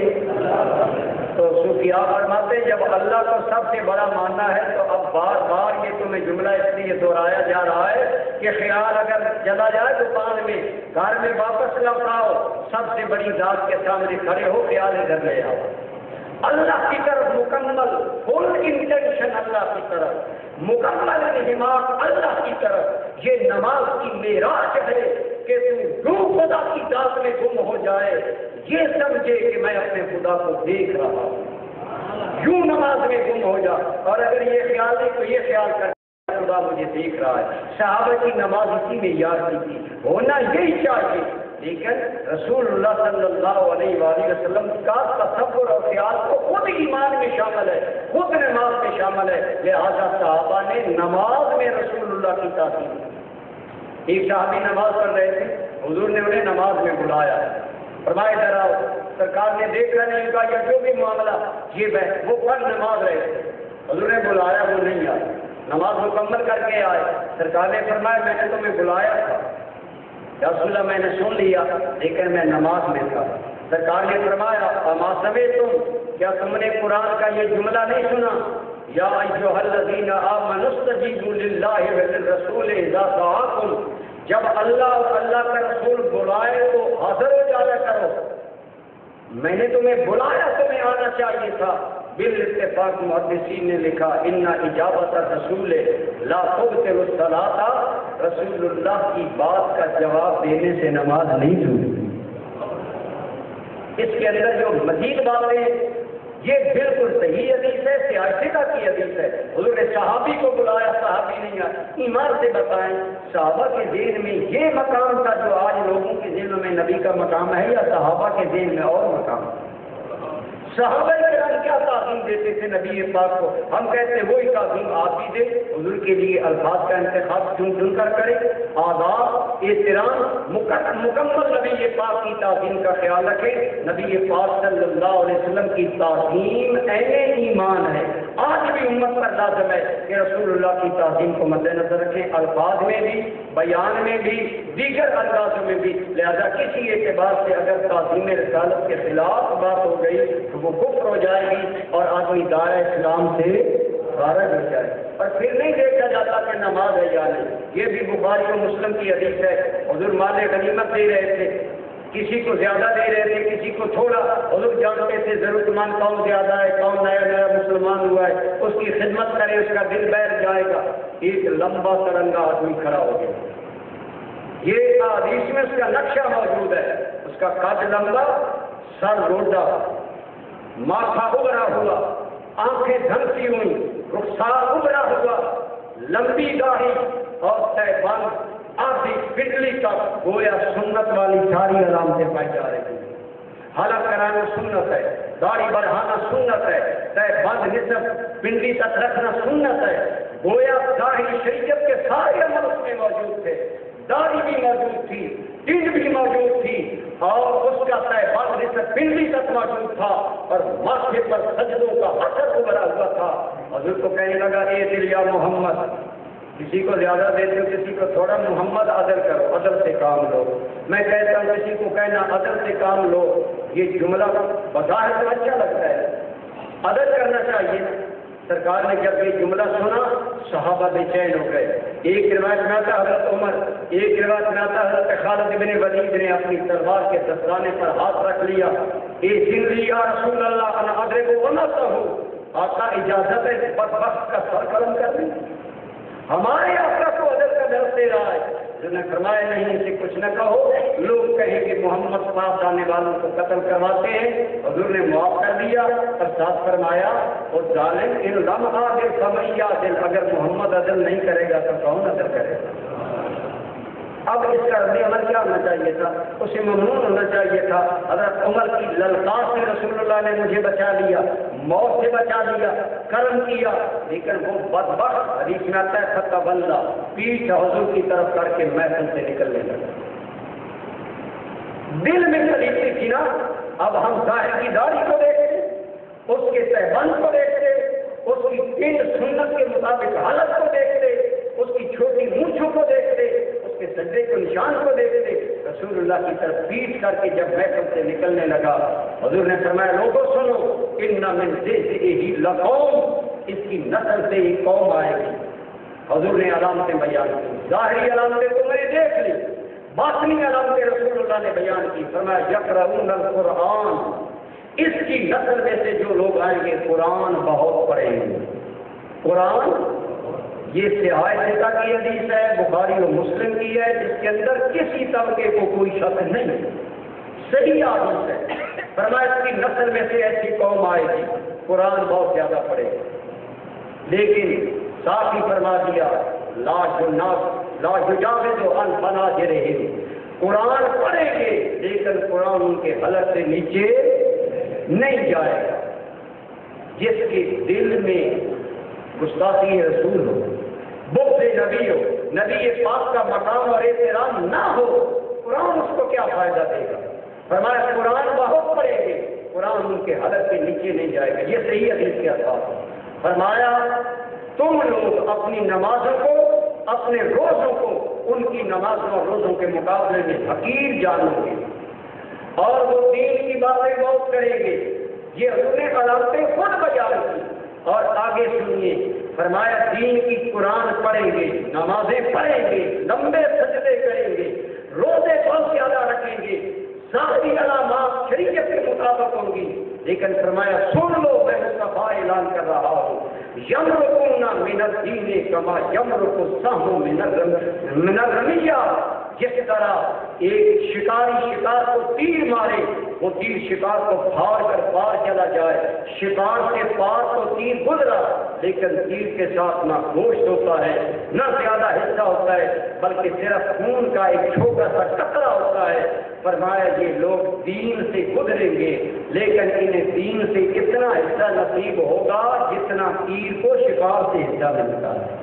تو صوفیاء فرماتے ہیں جب اللہ کو سب سے بڑا ماننا ہے تو اب بار بار یہ تمہیں جملہ اس لیے دہرایا جا رہا ہے کہ خیال اگر چلا جائے دکان میں، گھر میں واپس لوٹ آؤ، سب سے بڑی ذات کے سامنے کھڑے ہو خیال ادھر لے آؤ، اللہ کی طرف مکمل فل انٹینشن اللہ کی طرف، مکمل انہماک اللہ کی طرف۔ یہ نماز کی معراج ہے کہ تم روح خدا کی ذات میں گم ہو جائے، یہ سمجھے کہ میں اپنے خدا کو دیکھ رہا ہوں، یوں نماز میں گم ہو جا، اور اگر یہ خیال نہیں تو یہ خیال کر خدا مجھے دیکھ رہا ہے۔ صحابہ کی نماز اسی میں یاد کی تھی، ہونا یہی چاہیے، لیکن رسول اللہ صلی اللہ علیہ وآلہ وسلم کا تصور اور خیال کو خود ایمان میں شامل ہے، خود نماز میں شامل ہے، لہذا صحابہ نے نماز میں رسول اللہ کی تعظیم کی۔ ایک صحابی نماز پڑھ رہے تھے، حضور نے انہیں نماز میں بلایا، فرمایا ذرا سرکار نے دیکھا نہیں کا یا جو بھی معاملہ یہ وہ پڑھ نماز رہے تھے، حضور نے بلایا وہ نہیں آئے، نماز مکمل کر کے آئے، سرکار نے فرمایا میں نے تمہیں بلایا تھا یا رسول اللہ میں نے سن لیا لیکن میں نماز میں تھا۔ سرکار نے فرمایا اما سمعتم، کیا تم نے قرآن کا یہ جملہ نہیں سنا یا ایھا الذین آمنوا استجیبوا للہ وللرسول اذا دعاکم، جب اللہ اور اللہ کا رسول بلائے تو حاضر ہو جایا کرو. میں نے تمہیں بلایا، تمہیں آنا چاہیے تھا. بالاتفاق محدثین نے لکھا ان اجابت الرسول لا تبطل الصلاۃ، رسول اللہ کی بات کا جواب دینے سے نماز نہیں ٹوٹتی. اس کے اندر جو مزید باتیں، یہ بالکل صحیح حدیث ہے، سیاستہ کی حدیث ہے. حضور نے صحابی کو بلایا، صحابی نہیں آیا. ایمان سے بتائیں صحابہ کے ذہن میں یہ مقام تھا جو آج لوگوں کے ذہن میں نبی کا مقام ہے، یا صحابہ کے ذہن میں اور مقام؟ صحابہ کرام کیا تعظیم دیتے تھے نبی پاک کو؟ ہم کہتے ہیں وہی تعظیم آپ بھی دیں. حضور کے لیے الفاظ کا انتخاب چن چن کر کریں، آداب احترام مکمل نبی پاک کی تعظیم کا خیال رکھیں. نبی پاک صلی اللہ علیہ وسلم کی تعظیم عین ایمان ہے. آج بھی امت پر لازم ہے کہ رسول اللہ کی تعظیم کو مد نظر رکھیں، الفاظ میں بھی، بیان میں بھی، دیگر اندازوں میں بھی. لہذا کسی اعتبار سے اگر تعظیم رسالت کے خلاف بات ہو گئی تو وہ کفر ہو جائے گی اور آدمی دائرہ اسلام سے خارج ہو جائے. اور پھر نہیں دیکھا جاتا کہ نماز ہے یا نہیں. یہ بھی بخاری و مسلم کی حدیث ہے. حضور مال غنیمت دے رہے تھے، کسی کو زیادہ دے رہے تھے، کسی کو تھوڑا. حضور جانتے تھے ضرورت مند کون زیادہ ہے، کون نیا نیا مسلمان ہوا ہے، اس کی خدمت کرے، اس کا دل بیٹھ جائے گا. ایک لمبا ترنگا آدمی کھڑا ہو گیا. یہ حدیث میں اس کا نقشہ موجود ہے. اس کا قد لمبا، سر روڈا، ماتھا ابھرا ہوا، آنکھیں دھنسی ہوئی، رخسار ابھرا ہوا، لمبی داڑھی اور تہبند آدھی پنڈلی تک، گویا سنت والی ساری علامتیں پائی جا رہی ہیں. حلق کرانا سنت ہے، داڑھی بڑھانا سنت ہے، تہبند نصف پنڈلی تک رکھنا سنت ہے. گویا ظاہری شریعت کے سارے عمل اس میں موجود تھے. داڑھی بھی موجود تھی، ٹنڈ بھی موجود تھی، اور اس کا تہبند نصف پنڈلی تک موجود تھا، اور ماتھے پر سجدوں کا اثر ابھرا ہوا تھا. حضور کو کہنے لگا اے دل یا محمد، کسی کو زیادہ دیتے ہو، کسی کو تھوڑا، محمد عدل کرو، عدل سے کام لو. میں کہتا ہوں کسی کو کہنا عدل سے کام لو، یہ جملہ بظاہر تو اچھا لگتا ہے، عدل کرنا چاہیے. سرکار نے جب یہ جملہ سنا صحابہ بے چین ہو گئے. ایک روایت میں آتا حضرت عمر، ایک روایت میں آتا حضرت خالد بن ولید نے اپنی تلوار کے دستانے پر ہاتھ رکھ لیا. اے جنری یا رسول اللہ انا ادرک وما ہو، آقا اجازت ہے بدبخت کا سر قلم کر لیں. ہمارے آقا کو عدل کا درس دے رہا ہے. جو نے فرمایا نہیں اسے کچھ نہ کہو، لوگ کہیں کہ محمد پاس آنے والوں کو قتل کرواتے ہیں. حضور نے معاف کر دیا اور ساتھ فرمایا اور ظالم ان لم عادل فمن عادل، اگر محمد عدل نہیں کرے گا تو کون عدل کرے گا؟ اب اس کا رد عمل کیا ہونا چاہیے تھا؟ اسے ممنون ہونا چاہیے تھا. حضرت عمر کی للکار سے رسول اللہ نے مجھے بچا لیا، موت سے بچا لیا، کرم کیا. لیکن وہ بدبخت حدیث میں آتا ہے فتولى، پیٹھ حضور کی طرف کر کے محفل سے نکلنے لگا. دل میں خلیفی تھی نا. اب ہم ظاہر کی داڑھی کو دیکھتے، اس کے تہبند کو دیکھتے، اس کی پنڈ سنت کے مطابق حالت کو دیکھتے، اس کی چھوٹی مونچھوں کو دیکھتے، اس کے سجدے کے نشان کو دیکھتے. رسول اللہ کی طرف پیٹ کر کے جب محفل سے نکلنے لگا، حضور نے فرمایا لوگوں سنو، ان من ذیہ لقوم، اس کی نسل سے ہی قوم آئے گی. حضور نے علامتیں بیان کی. ظاہری علامتیں تو میں نے دیکھ لی، باطنی علامتیں رسول اللہ نے بیان کی. فرمایا یقرؤون القرآن، اس کی نسل میں سے جو لوگ آئیں گے قرآن بہت پڑھیں گے. قرآن یہ سیاحت کی حدیث ہے، بخاری و مسلم کی ہے، جس کے اندر کسی طبقے کو کوئی شک نہیں، صحیح حدیث ہے. فرمایا اس کی نسل میں سے ایسی قوم آئے گی قرآن بہت زیادہ پڑھے گی. لیکن ساتھ ہی فرما دیا لا یجاوز عن حناجرہم، قرآن پڑھیں گے لیکن قرآن ان کے حلق سے نیچے نہیں جائے گا. جس کے دل میں گستاخی رسول ہو، بغض نبی ہو، نبی پاک کا مقام اور احترام نہ ہو، قرآن اس کو کیا فائدہ دے گا؟ فرمایا قرآن بہت پڑھیں گے، قرآن ان کے حلق سے نیچے نہیں جائے گا. یہ صحیح حدیث کے الفاظ ہیں. فرمایا تم لوگ اپنی نمازوں کو، اپنے روزوں کو ان کی نمازوں اور روزوں کے مقابلے میں حقیر جانو گے، اور وہ دین کی باتیں بہت کریں گے. یہ حضور نے علامتیں خود بیان کی اور آگے سنیے، فرمایا دین کی قرآن پڑھیں گے، نمازیں پڑھیں گے، لمبے سجدے کریں گے، روزے بہت زیادہ رکھیں گے، ظاہری علامات شریعت کے مطابق ہوں گی، لیکن فرمایا سن لو میں مصطفیٰ اعلان کر رہا ہوں، یمرقون من الدین کما یمرق السهم من الرمیہ، جس طرح ایک شکاری شکار کو تیر مارے، وہ تیر شکار کو پھاڑ کر پار چلا جائے، شکار کے پار تو تیر گزرا لیکن تیر کے ساتھ نہ گوشت ہوتا ہے نہ زیادہ حصہ ہوتا ہے، بلکہ صرف خون کا ایک چھوٹا سا قطرہ ہوتا ہے۔ فرمایا یہ لوگ دین سے گزریں گے لیکن انہیں دین سے اتنا حصہ نصیب ہوگا جتنا تیر کو شکار سے حصہ ملتا ہے۔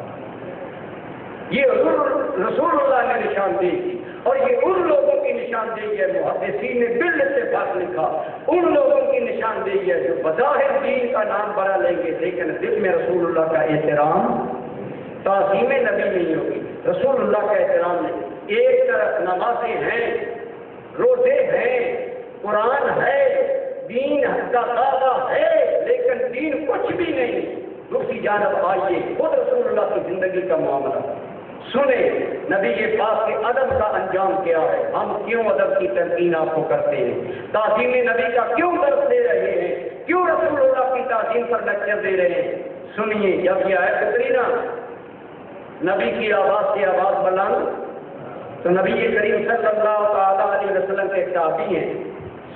یہ رسول اللہ نے نشاندہی کی، اور یہ ان لوگوں کی نشاندہی ہے، محدثین نے بالاتفاق لکھا، ان لوگوں کی نشاندہی ہے جو بظاہر دین کا نام بڑا لیں گے لیکن دل میں رسول اللہ کا احترام، تعظیم نبی نہیں ہوگی، رسول اللہ کا احترام نہیں۔ ایک طرف نمازیں ہیں، روزے ہیں، قرآن ہے، دین کا دعویٰ ہے، لیکن دین کچھ بھی نہیں۔ دوسری جانب آئیے خود رسول اللہ کی زندگی کا معاملہ سنیں، نبی یہ پاک کے ادب کا انجام کیا ہے، ہم کیوں ادب کی تلقین آپ کو کرتے ہیں، تعظیم نبی کا کیوں درس دے رہے ہیں، کیوں رسول اللہ کی تعظیم پر لیکچر دے رہے ہیں۔ سنیے، جب یہ آیت اتری نا نبی کی آواز سے آواز بلند، تو نبی کریم صلی اللہ تعالیٰ علیہ وسلم کے تابعی ہیں،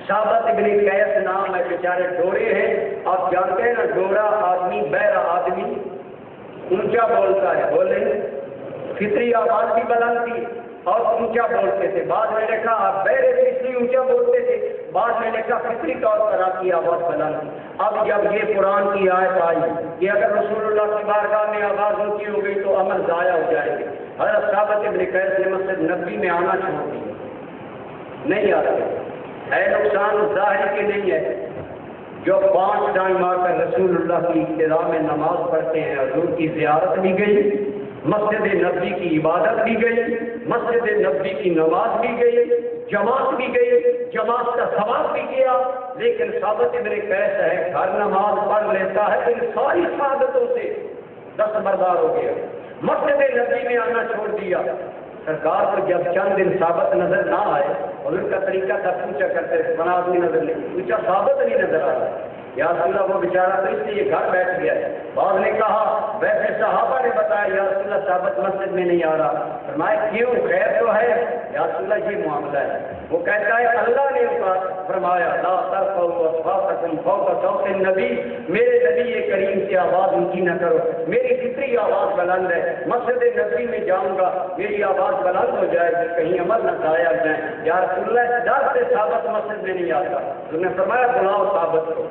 ثابت ابن قیس نام ہے، بیچارے ڈورے ہیں، آپ جانتے ہیں نا ڈورا آدمی بہرا آدمی اونچا بولتا ہے، بولے فطری آواز بھی بلند تھی اور اونچا بولتے تھے، بعد میں لکھا آپ بہرے سے اس لیے اونچا بولتے تھے، بعد میں لکھا فطری طور پر آپ کی آواز بلند تھی۔ اب جب یہ قرآن کی آیت آئی کہ اگر رسول اللہ کی بارگاہ میں آواز اونچی ہو گئی تو عمل ضائع ہو جائے گا، حضرت ثابت ابن قیس نے مسجد نبوی میں آنا چھوڑ دیا، نہیں آتے، ہے نقصان ظاہر کے نہیں ہے۔ جو 5 ٹائم آ کر رسول اللہ کی ابتدا میں نماز پڑھتے ہیں، حضور کی زیارت بھی گئی، مسجد نبوی کی عبادت بھی گئی، مسجد نبوی کی نماز بھی گئی، جماعت بھی گئی، جماعت کا ثواب بھی کیا، لیکن ثابت ابن قیس ہے گھر نماز پڑھ لیتا ہے، ان ساری سعادتوں سے دستبردار ہو گیا، مسجد نبوی میں آنا چھوڑ دیا۔ سرکار کو جب چند دن ثابت نظر نہ آئے اور ان کا طریقہ تھا پوچھا کرتے بنا آدمی نظر نہیں پوچھا ثابت نہیں نظر آ رہا، یا رسول اللہ وہ بیچارہ تو اس لیے گھر بیٹھ گیا ہے۔ بعض نے کہا ویسے صحابہ نے بتایا یا رسول اللہ ثابت مسجد میں نہیں آ رہا، فرمایا کیوں خیر تو ہے، یا رسول اللہ یہ معاملہ ہے۔ وہ کہتا ہے اللہ نے فرمایا لا ترفعوا اصواتکم فوق صوت النبی، میرے نبی کریم سے آواز اونچی نہ کرو، میری فطری آواز بلند ہے، مسجد نبوی میں جاؤں گا میری آواز بلند ہو جائے گی کہیں عمل نہ ضائع ہو جائے، یا رسول اللہ اس ڈر سے ثابت مسجد میں نہیں آتا۔ انہوں نے فرمایا بلاؤ ثابت کو،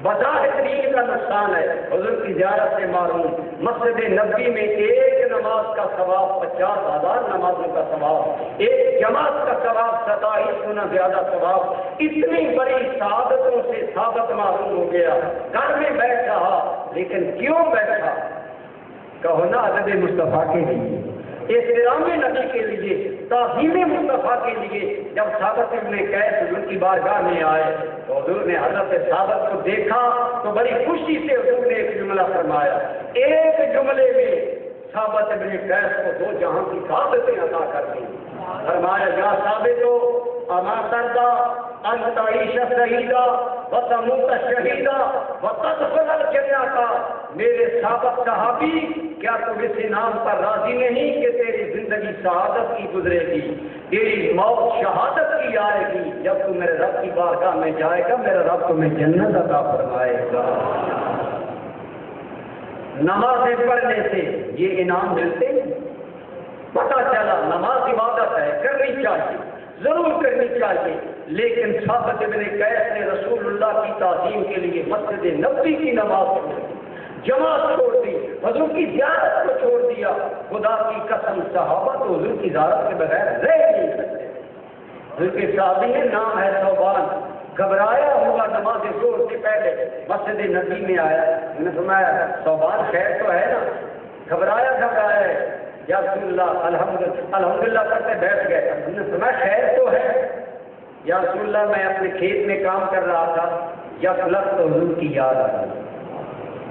بظاہر دین کا نقصان ہے، حضور کی زیارت سے معروم، مسجد نبوی میں ایک نماز کا ثواب 50,000 نمازوں کا ثواب، ایک جماعت کا ثواب 27 گنا زیادہ ثواب، اتنی بڑی سعادتوں سے ثابت معروم ہو گیا، گھر میں بیٹھ رہا، لیکن کیوں بیٹھا؟ کہو نا ادب مصطفیٰ کے لیے، احترام نبی کے لیے، تعظیم مصطفیٰ کے لیے۔ جب ثابت ابن قیس حضور کی بارگاہ میں آئے تو حضور نے حضرت ثابت کو دیکھا تو بڑی خوشی سے حضور نے ایک جملہ فرمایا، ایک جملے میں ثابت ابن قیس کو 2 جہاں کی سعادتیں عطا کر دی۔ فرمایا یا ثابت ہو اما ترضى ان تعيش شهيدا وتموت شهيدا وتدخل الجنة، میرے ثابت صحابی کیا تم اس انعام پر راضی نہیں کہ تیری زندگی شہادت کی گزرے گی، تیری موت شہادت کی آئے گی، جب تو میرے رب کی بارگاہ میں جائے گا میرا رب تمہیں جنت عطا فرمائے گا۔ نمازیں پڑھنے سے یہ انعام ملتے ہیں، پتہ چلا نماز عبادت ہے، کرنی چاہیے، ضرور کرنی چاہیے، لیکن ثابت ابن قیس نے رسول اللہ کی تعظیم کے لیے مسجد نبوی کی نماز چھوڑ دی، جماعت چھوڑ دی، حضور کی زیارت کو چھوڑ دیا۔ خدا کی قسم صحابہ تو حضور کی زیارت کے بغیر رہ نہیں سکتے۔ حضور کے صحابی ہے نام ہے ثوبان، گھبرایا ہوا نماز ظہر سے پہلے مسجد نبوی میں آیا، انہوں نے فرمایا ثوبان خیر تو ہے نا، گھبرایا ہے، یا رسول اللہ الحمدللہ کرتے بیٹھ گئے، انہوں نے فرمایا خیر تو ہے، یا رسول اللہ میں اپنے کھیت میں کام کر رہا تھا، یا لفظ حضور کی یاد آ گئی،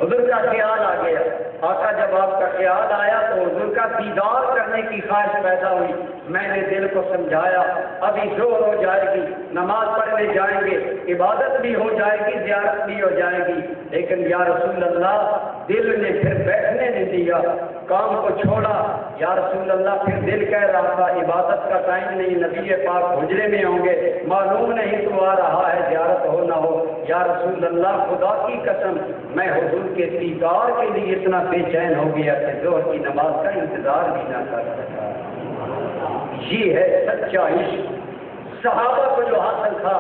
حضور کا خیال آ گیا. آقا جب آپ کا خیال آیا تو حضور کا دیدار کرنے کی خواہش پیدا ہوئی. میں نے دل کو سمجھایا ابھی زور ہو جائے گی, نماز پڑھنے جائیں گے, عبادت بھی ہو جائے گی, زیارت بھی ہو جائے گی, لیکن یا رسول اللہ دل نے پھر بیٹھنے نہیں دیا, کام کو چھوڑا. یا رسول اللہ پھر دل کہہ رہا تھا عبادت کا ٹائم نہیں, نبی پاک حجرے میں ہوں گے, معلوم نہیں تو آ رہا ہے زیارت ہو نہ ہو. یا رسول اللہ خدا کی قسم میں حضور کے دیدار کے لیے اتنا بے چین ہو گیا کہ ظہر کی نماز کا انتظار بھی نہ کر سکا. یہ ہے سچا عشق. صحابہ کو جو حاصل تھا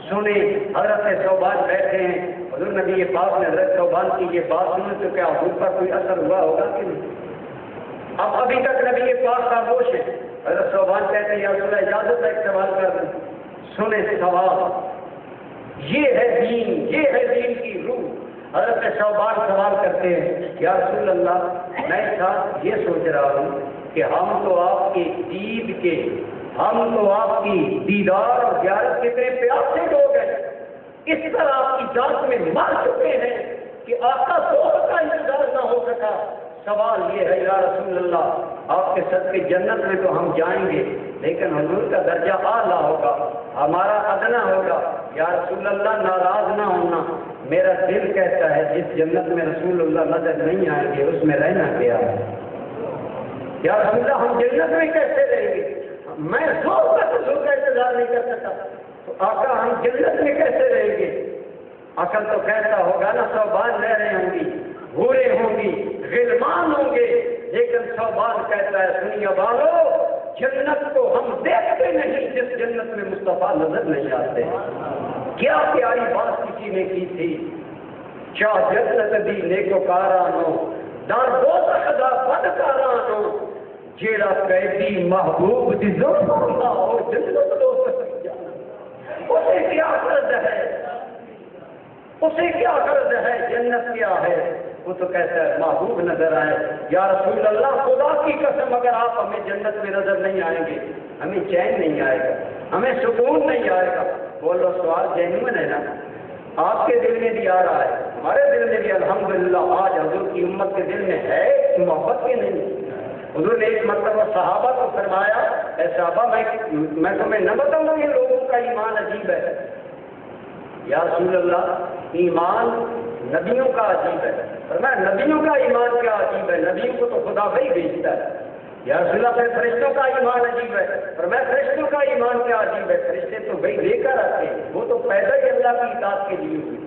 سنے. حضرت ثوبان بیٹھے ہیں, حضور نبی پاک نے حضرت ثوبان کی یہ بات سنی تو کیا حضور پر کوئی اثر ہوا ہوگا کہ نہیں؟ اب ابھی تک نبی پاک خاموش ہے. حضرت ثوبان کہتے ہیں یا رسول اللہ اجازت ہے ایک سوال کر دوں. سنے سوال. یہ ہے دین, یہ ہے دین کی روح. حضرت ثوبان سوال کرتے ہیں یا رسول اللہ میں ساتھ یہ سوچ رہا ہوں کہ ہم تو آپ کے دید کے, ہم تو آپ کی دیدار اور زیارت کے اتنے پیاسے لوگ ہیں, اس طرح آپ کی ذات میں مر چکے ہیں کہ آقا ظہر کا انتظار نہ ہو سکا. سوال یہ ہے یا رسول اللہ آپ کے صدقے جنت میں تو ہم جائیں گے, لیکن حضور کا درجہ اعلیٰ ہوگا, ہمارا ادنا ہوگا. یا رسول اللہ ناراض نہ ہونا, میرا دل کہتا ہے جس جنت میں رسول اللہ نظر نہیں آئیں گے اس میں رہنا کیا ہے. یا رسول اللہ ہم جنت میں کیسے رہیں گے؟ میں زور تک حضور کا انتظار نہیں کر سکتا, تو آقا ہم جنت میں کیسے رہیں گے؟ عقل تو کہتا ہوگا نا ثوبان رہ رہے ہوں گی, حوریں ہوں گی, غلمان ہوں گے, لیکن ثوبان کہتا ہے سنیے والو جنت کو ہم دیکھتے نہیں جس جنت میں مصطفیٰ نظر نہیں آتے. کیا پیاری بات کسی نے کی تھی, چاہ جنت دی نیکوکارانو در دوزخ دا بدکارانو جیڑا قیدی محبوب دی زلفوں دا ہو جنت دوزخ جانا. اسے کیا غرض ہے, اسے کیا غرض ہے, جنت کیا ہے؟ وہ تو کہتا ہے محبوب نظر آئے. یا رسول اللہ خدا کی قسم اگر آپ ہمیں جنت میں نظر نہیں آئیں گے ہمیں چین نہیں آئے گا, ہمیں سکون نہیں آئے گا. بولو سوال جینوئن ہے نا, آپ کے دل میں بھی آ رہا ہے, ہمارے دل میں بھی الحمدللہ آج حضور کی امت کے دل میں ہے محبت کی نہیں. حضور نے ایک مرتبہ صحابہ کو فرمایا اے صحابہ میں تمہیں نہ بتاؤں گا یہ لوگوں کا ایمان عجیب ہے. یا رسول اللہ ایمان نبیوں کا عجیب ہے. فرمایا نبیوں کا ایمان کیا عجیب ہے, نبیوں کو تو خدا وہی بھیجتا ہے. یا رسول اللہ پھر فرشتوں کا ایمان عجیب ہے. فرمایا فرشتوں کا ایمان کیا عجیب ہے, فرشتے تو وہی لے کر آتے ہیں, وہ تو پیدا ہی اللہ کی اطاعت کے لیے ہوئی,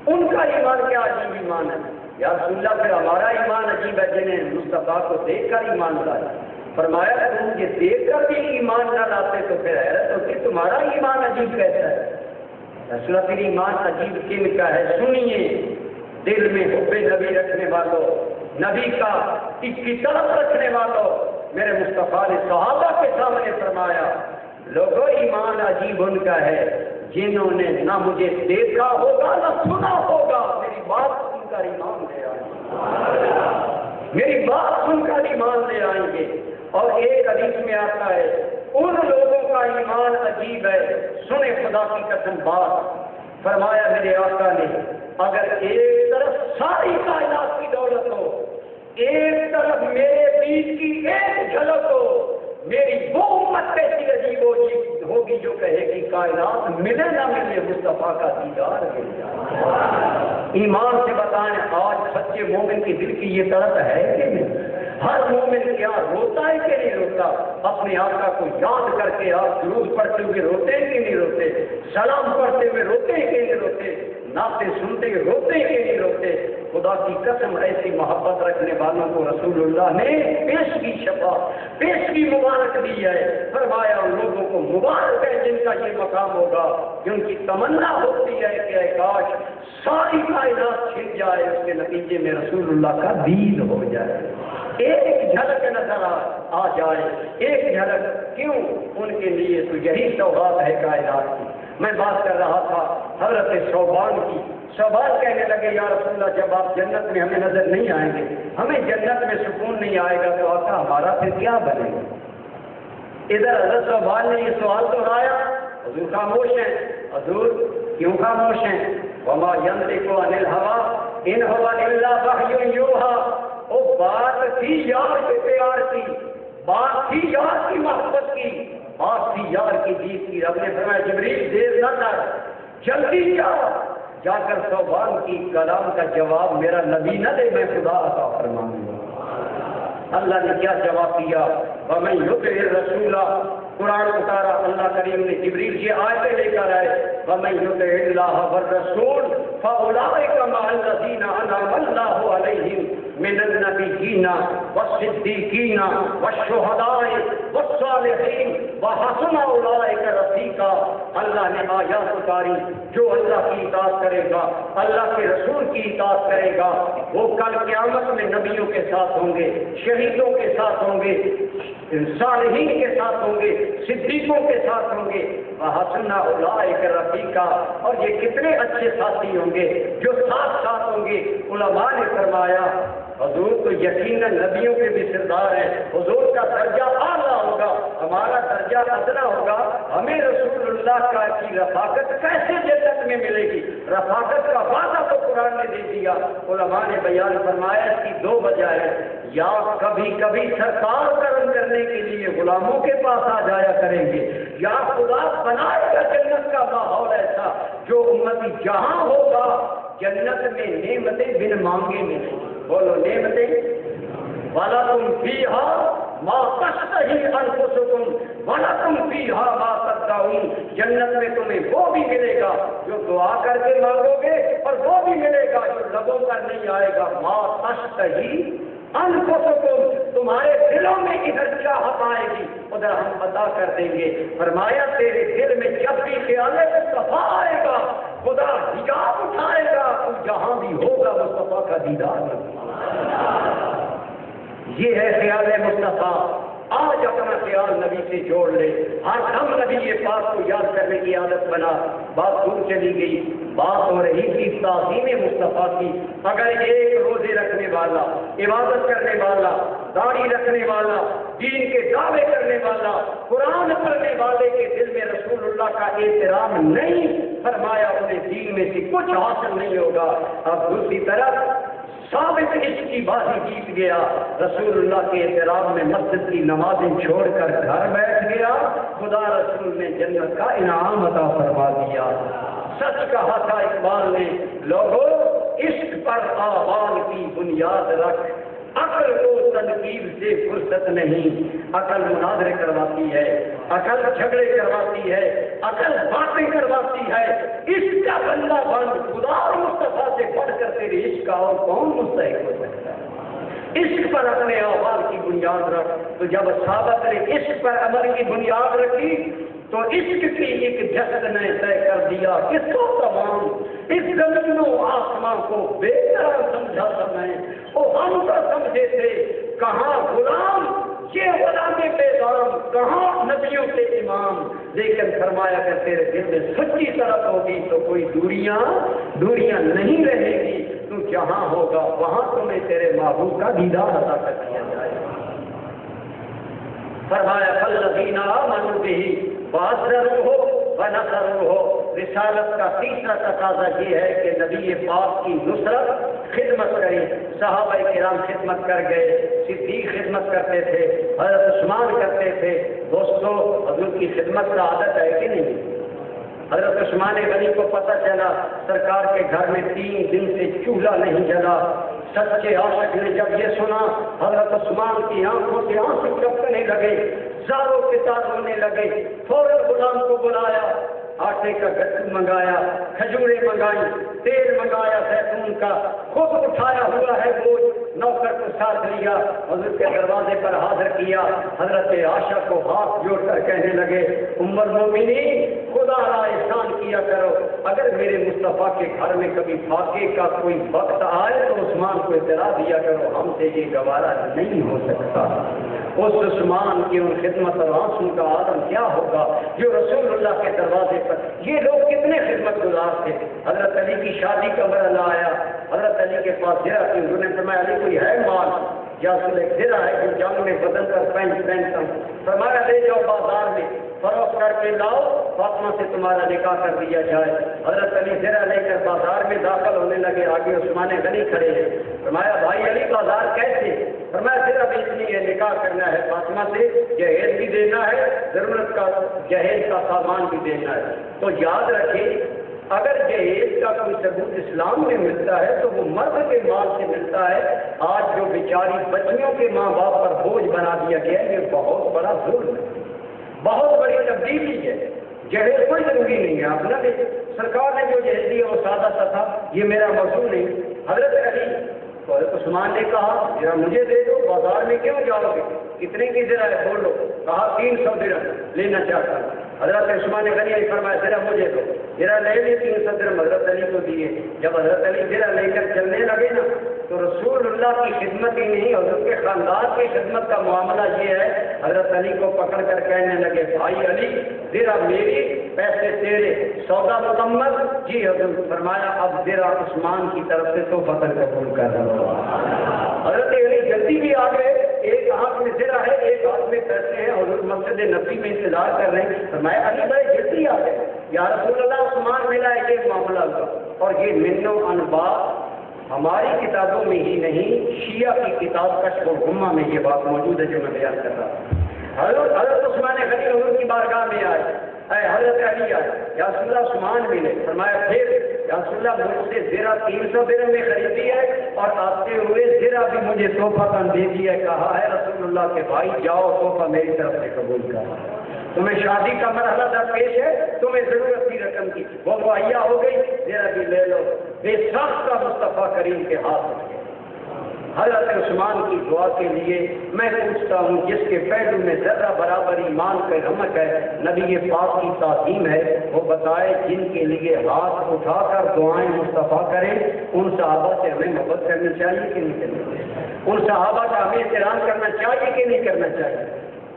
ان کا ایمان کیا عجیب ایمان ہے. یا رسول اللہ پھر ہمارا ایمان عجیب ہے جنہیں مصطفیٰ کو دیکھ کر ایمان لایا. فرمایا تم یہ دیکھ کر بھی ایمان نہ لاتے تو پھر حیرت ہوتی تمہارا ایمان عجیب کیسا ہے. رسول اللہ پھر ایمان عجیب کن کا ہے سنیے. دل میں حب نبی رکھنے والوں, نبی کا اس کی طرف رکھنے والوں, میرے مصطفیٰ نے صحابہ کے سامنے فرمایا لوگوں ایمان عجیب ان کا ہے جنہوں نے نہ مجھے دیکھا ہوگا نہ سنا ہوگا, میری بات سن کر ایمان لے آئیں گے, میری بات سن کر ایمان لے آئیں گے. اور ایک حدیث میں آتا ہے ان لوگوں کا ایمان عجیب ہے. سنے خدا کی قسم بات, فرمایا میرے آقا نے اگر ایک طرف ساری کائنات کی دولت ہو, ایک طرف میرے بیچ کی ایک جھلک ہو, میری وہ امت کیسی عجیب ہوگی جو کہے کہ کائنات ملے نہ ملے مصطفیٰ کا دیدار مل جائے. ایمان سے بتائیں آج سچے مومن کی دل کی یہ طرف ہے کہ نہیں؟ ہر مومن کیا روتا ہے کہ نہیں روتا؟ اپنے آقا کو یاد کر کے آپ درود پڑھتے ہوئے روتے ہیں کہ نہیں روتے؟ سلام پڑھتے ہوئے روتے ہیں کہ نہیں روتے؟ نعتیں سنتے ہوئے روتے ہیں کہ نہیں روتے؟ خدا کی قسم ایسی محبت رکھنے والوں کو رسول اللہ نے پیش کی شفا, پیش کی مبارک دی ہے. فرمایا ان لوگوں کو مبارک ہے جن کا یہ مقام ہوگا, جن کی تمنا ہوتی ہے کہ اے کاش ساری کائنات چھن جائے, اس کے نتیجے میں رسول اللہ کا دین ہو جائے, ایک جھلک نظر آ جائے, ایک جھلک. کیوں؟ ان کے لیے تو یہی سوغات ہے کائنات کی. میں بات کر رہا تھا حضرت ثوبان کی. ثوبان کہنے لگے یا رسول اللہ جب آپ جنت میں ہمیں نظر نہیں آئیں گے, ہمیں جنت میں سکون نہیں آئے گا, تو آقا ہمارا پھر کیا بنے گا؟ ادھر حضرت ثوبان نے یہ سوال دہرایا, حضور خاموش ہیں. حضور کیوں خاموش ہیں؟ وما ينطق عن الهوى ان ہوا الا وحی یوحا، وہ بات تھی یار کے پیار کی، بات تھی یار کی محبت کی، بات تھی یار کی جیت کی۔ رب نے فرمایا جبریل دیر نہ کر، جلدی جا کر صوبان کی کلام کا جواب میرا نبی نہ دے، میں خدا عطا فرماؤں گا۔ اللہ نے کیا جواب دیا؟ وَمَن يُطِعِ الرَّسُولَ، قرآن اتارا، اللہ کریم نے جبریل یہ آیتیں لے کر آئے، وَمَن يُطِعِ اللَّهَ وَالرَّسُولَ فَأُولَٰئِكَ مَعَ الَّذِينَ أَنْعَمَ اللَّهُ عَلَيْهِمْ من النبيين والصديقين والشهداء والصالحين وحسن اولئك رفيقا۔ اللہ نے آیات اتاری، جو اللہ کی اطاعت کرے گا، اللہ کے رسول کی اطاعت کرے گا، وہ کل قیامت میں نبیوں کے ساتھ ہوں گے، شہیدوں کے ساتھ ہوں گے، صالحین کے ساتھ ہوں گے، صدیقوں کے ساتھ ہوں گے، وحسن اولئک رفیقا، اور یہ کتنے اچھے ساتھی ہوں گے جو ساتھ ساتھ ہوں گے۔ علماء نے فرمایا حضور تو یقیناً نبیوں کے بھی سردار ہیں، حضور کا درجہ اعلیٰ ہوگا، ہمارا درجہ ادنا ہوگا، ہمیں رسول اللہ کی رفاقت کیسے جنت میں ملے گی؟ رفاقت کا وعدہ تو قرآن نے دے دیا۔ علماء نے بیان فرمایا اس کی دو وجہ ہے، یا کبھی کبھی سرکار کرم کرنے کے لیے غلاموں کے پاس آ جایا کریں گے، یا خدا بنائے گا جنت کا ماحول ایسا جو امتی جہاں ہوگا جنت میں نعمتیں بن مانگے ملیں گی۔ بولو نعمتیں، وَلَكُمْ فِيهَا مَا تَشْتَهِي أَنفُسُكُمْ وَلَكُمْ فِيهَا مَا تَدَّعُونَ۔ جنت میں تمہیں وہ بھی ملے گا جو دعا کر کے مانگو گے، اور وہ بھی ملے گا جو لبوں پر نہیں آئے گا۔ مَا تَشْتَهِي أَنفُسُكُمْ، تمہارے دلوں میں ادھر چاہت آئے گی ادھر ہم عطا کر دیں گے۔ فرمایا تیرے دل میں جب بھی خیال مصطفیٰ آئے گا خدا حجاب اٹھائے گا، تو جہاں بھی ہوگا مصطفیٰ کا دیدار ہوگا۔ یہ ہے خیال مصطفیٰ۔ آج اپنا خیال نبی سے جوڑ لے، ہر دم نبی یہ بات کو یاد کرنے کی عادت بنا۔ بات دور چلی گئی، بات ہو رہی تھی تعظیم مصطفیٰ کی۔ اگر ایک روزے رکھنے والا، عبادت کرنے والا، داڑھی رکھنے والا، دین کے دعوے کرنے والا، قرآن پڑھنے والے کے دل میں رسول اللہ کا احترام نہیں، فرمایا انہیں دین میں سے کچھ حاصل نہیں ہوگا۔ اب دوسری طرف ثابت عشق کی بازی جیت گیا، رسول اللہ کے احترام میں مسجد کی نمازیں چھوڑ کر گھر بیٹھ گیا، خدا رسول نے جنت کا انعام عطا فرما دیا۔ سچ کہا تھا اقبال نے، لوگوں عشق پر آبان کی بنیاد رکھ، عقل کو تنقید سے فرصت نہیں۔ عقل مناظرے کرواتی ہے، عقل جھگڑے کرواتی ہے، عقل باتیں کرواتی ہے۔ عشق کا بندہ بند، خدا اور مصطفیٰ سے بڑھ کر تیرے عشق کا اور کون مستحق ہو سکتا ہے؟ عشق پر اپنے اعمال کی بنیاد رکھ۔ تو جب صحابہ نے عشق پر عمل کی بنیاد رکھی تو عشق کی ایک جسد نے طے کر دیا اس کو تمام اس زمین و آسمان کو بے طرح سمجھا سمیں، وہ ہم تو سمجھے تھے کہاں غلام، یہ غلام پیغام، کہاں نبیوں کے امام۔ لیکن فرمایا کہ تیرے دل میں سچی طرف ہوگی تو کوئی دوریاں نہیں رہے گی، تو جہاں ہوگا وہاں تمہیں تیرے محبوب کا دیدار عطا کر دیا جائے گا۔ فرمایا فالذین آمنوا بہ وعزروہ ونصروہ۔ رسالت کا تیسرا تقاضا یہ ہے کہ نبی پاک کی نصرت خدمت کریں۔ صحابہ کرام خدمت کر گئے، صدیق خدمت کرتے تھے، حضرت عثمان کرتے تھے۔ دوستو حضور کی خدمت کا عادت ہے کہ نہیں؟ حضرت عثمان غنی کو پتہ چلا سرکار کے گھر میں 3 دن سے چولہا نہیں جلا۔ سچے عاشق نے جب یہ سنا حضرت عثمان کی آنکھوں سے آنسو ٹپکنے لگے، زاروں کے تار ہونے لگے۔ فوراً غلام کو بلایا، آٹے کا گٹھو منگایا، کھجوریں منگائی، تیل منگایا زیتون کا، خود اٹھایا ہوا ہے بوجھ، نوکر کو ساتھ لیا، حضرت کے دروازے پر حاضر کیا۔ حضرت عائشہ کو ہاتھ جوڑ کر کہنے لگے، ام المومنین خدا را احسان کیا کرو، اگر میرے مصطفیٰ کے گھر میں کبھی فاقے کا کوئی وقت آئے تو عثمان کو اطلاع دیا کرو، ہم سے یہ گوارا نہیں ہو سکتا۔ اس عثمان کی ان خدمت اور آنسو کا عالم کیا ہوگا جو رسول اللہ کے دروازے پر، یہ لوگ کتنے خدمت گزار تھے۔ حضرت علی کی شادی کا مرحلہ آیا، حضرت علی کے پاس جرا کی، انہوں نے فرمایا علی کوئی ہے مال؟ یا زرہ ہے جو جنگ میں بدل کر پہنتا ہوں. فرمایا لے جاؤ بازار میں فروخت کر کے لاؤ، فاطمہ سے تمہارا نکاح کر دیا جائے. حضرت علی زرہ لے کر بازار میں داخل ہونے لگے، آگے عثمان غنی کھڑے ہیں. فرمایا بھائی علی بازار کیسے؟ فرمایا زرہ بیچنی ہے، نکاح کرنا ہے فاطمہ سے، جہیز بھی دینا ہے، ضرورت کا جہیز کا سامان بھی دینا ہے. تو یاد رکھیں اگر جہیز کا کوئی ثبوت اسلام میں ملتا ہے تو وہ مرد کے مال سے ملتا ہے. آج جو بیچاری بچیوں کے ماں باپ پر بوجھ بنا دیا گیا ہے، یہ بہت بڑا ظلم ہے، بہت بڑی تبدیلی ہے. جہیز کوئی ضروری نہیں ہے. آپ نہ سرکار نے جو جہیز دیا وہ سادہ سا تھا، یہ میرا موضوع نہیں. حضرت علی عثمان نے کہا ذرا مجھے دے دو، بازار میں کیوں جاؤ گے، کتنے کی ذرا ہے بول لو. کہا 300 درہم لینا چاہتا ہوں. حضرت عثمان غنی نے فرمایا ذرا مجھے دو. ذرا لے لی 300 درہم حضرت علی کو دیے. جب حضرت علی ذرا لے کر چلنے لگے نا تو رسول اللہ کی خدمت ہی نہیں، حضرت کے خاندان کی خدمت کا معاملہ یہ ہے. حضرت علی کو پکڑ کر کہنے لگے بھائی علی ذرا میری، پیسے تیرے، سودا مکمل. جی حضرت. فرمایا اب ذرا عثمان کی طرف سے تو فضل قبول کر رہا. حضرت علی جلدی بھی آ گئے، ایک ہاتھ میں ذرا ہے، ایک ہاتھ میں پیسے ہیں. حضرت مسجد نبی میں انتظار کر رہے ہیں. فرمایا علی بھائی جلدی آ گئے. یا رسول اللہ عثمان ملا ہے، یہ معاملہ ہوا. اور یہ من و انبا ہماری کتابوں میں ہی نہیں، شیعہ کی کتاب کشف الغمہ میں یہ بات موجود ہے جو میں بیان کر رہا ہوں. حضرت عثمان غنی حضور کی بارگاہ میں آئے، اے حضرت علی آئے، یا رسول اللہ عثمان ملے. فرمایا پھر یا رسول اللہ مجھ سے زرہ 300 درہم میں خریدی ہے اور آتے ہوئے زرہ بھی مجھے تحفہ کن دے دیا ہے. کہا ہے رسول اللہ کے بھائی جاؤ تحفہ میری طرف سے قبول کر. تمہیں شادی کا مرحلہ درپیش ہے، تمہیں ضرورت تھی رقم کی، وہ مہیا ہو گئی، ذرا بھی لے لو. بے سخت کا مصطفیٰ کریم کے ہاتھ میں. حضرت عثمان کی دعا کے لیے میں پوچھتا ہوں جس کے پہلو میں ذرہ برابر ایمان کا رمق ہے، نبی پاک کی تعظیم ہے، وہ بتائے جن کے لیے ہاتھ اٹھا کر دعائیں مصطفیٰ کریں. ان صحابہ سے ہمیں محبت کرنی چاہیے کہ نہیں کرنی چاہیے؟ ان صحابہ کا ہمیں احترام کرنا چاہیے کہ نہیں کرنا چاہیے؟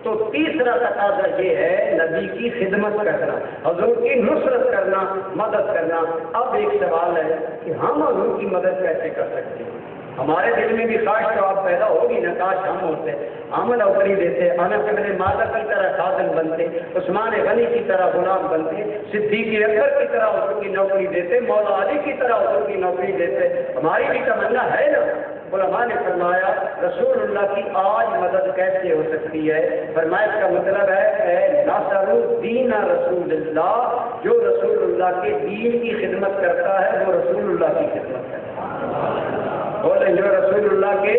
تو تیسرا تقاضا یہ ہے نبی کی خدمت کرنا، حضور کی نصرت کرنا، مدد کرنا. اب ایک سوال ہے کہ ہم حضور کی مدد کیسے کر سکتے ہیں؟ ہمارے دل میں بھی خواہش تو آپ پیدا ہوگی نا، کاش ہم ہوتے، ہم نوکری دیتے، انس بن مالک کی طرح خادم بنتے، عثمان غنی کی طرح غلام بنتے، صدیق اکبر کی طرح حضور کی نوکری دیتے، مولا علی کی طرح حضور کی نوکری دیتے. ہماری بھی تمنا ہے نا. علماء نے فرمایا رسول اللہ کی آج مدد کیسے ہو سکتی ہے؟ فرمایا اس کا مطلب ہے اے ناصر دین رسول اللہ، جو رسول اللہ کے دین کی خدمت کرتا ہے وہ رسول اللہ کی خدمت کرتا ہے. بولے جو رسول اللہ کے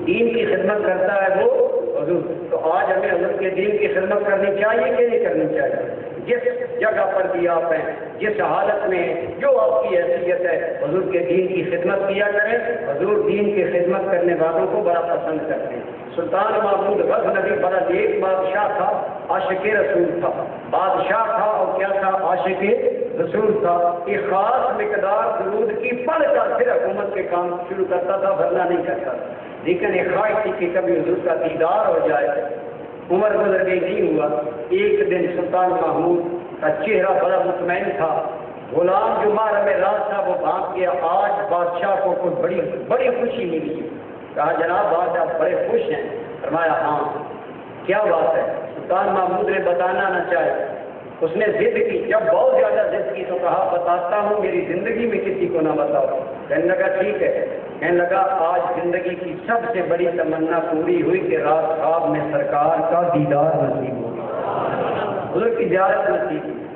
دین کی خدمت کرتا ہے وہ حضور. تو آج ہمیں حضور کے دین کی خدمت کرنی چاہیے کہ نہیں کرنی چاہیے؟ جس جگہ پر بھی آپ ہیں، جس حالت میں جو آپ کی حیثیت ہے، حضور کے دین کی خدمت کیا کریں. حضور دین کی خدمت کرنے والوں کو بڑا پسند کرتے ہیں. سلطان محمود غزنوی بڑا نیک بادشاہ تھا، عاشق رسول تھا. بادشاہ تھا اور کیا تھا؟ عاشق رسول تھا. ایک خاص مقدار درود کی پڑھ کر پھر حکومت کے کام شروع کرتا تھا، ورنہ نہیں کرتا تھا. لیکن ایک خواہش تھی کہ کبھی حضور کا دیدار ہو جائے. عمر گزر گئی، نہیں ہوا. ایک دن سلطان محمود کا چہرہ بڑا مطمئن تھا. غلام جو مارا میں راز تھا وہ بھاگ گیا. آج بادشاہ کو کوئی بڑی خوشی ملی. کہا جناب بادشاہ بڑے خوش ہیں. فرمایا ہاں. کیا بات ہے؟ سلطان محمود نے بتانا نہ چاہے. اس نے ضد کی. جب بہت زیادہ ضد کی تو کہا بتاتا ہوں، میری زندگی میں کسی کو نہ بتاؤ. کہنے لگا ٹھیک ہے. کہنے لگا آج زندگی کی سب سے بڑی تمنا پوری ہوئی کہ رات خواب میں سرکار کا دیدار نصیب ہو گیا، حضور کی زیارت نصیب ہوئی.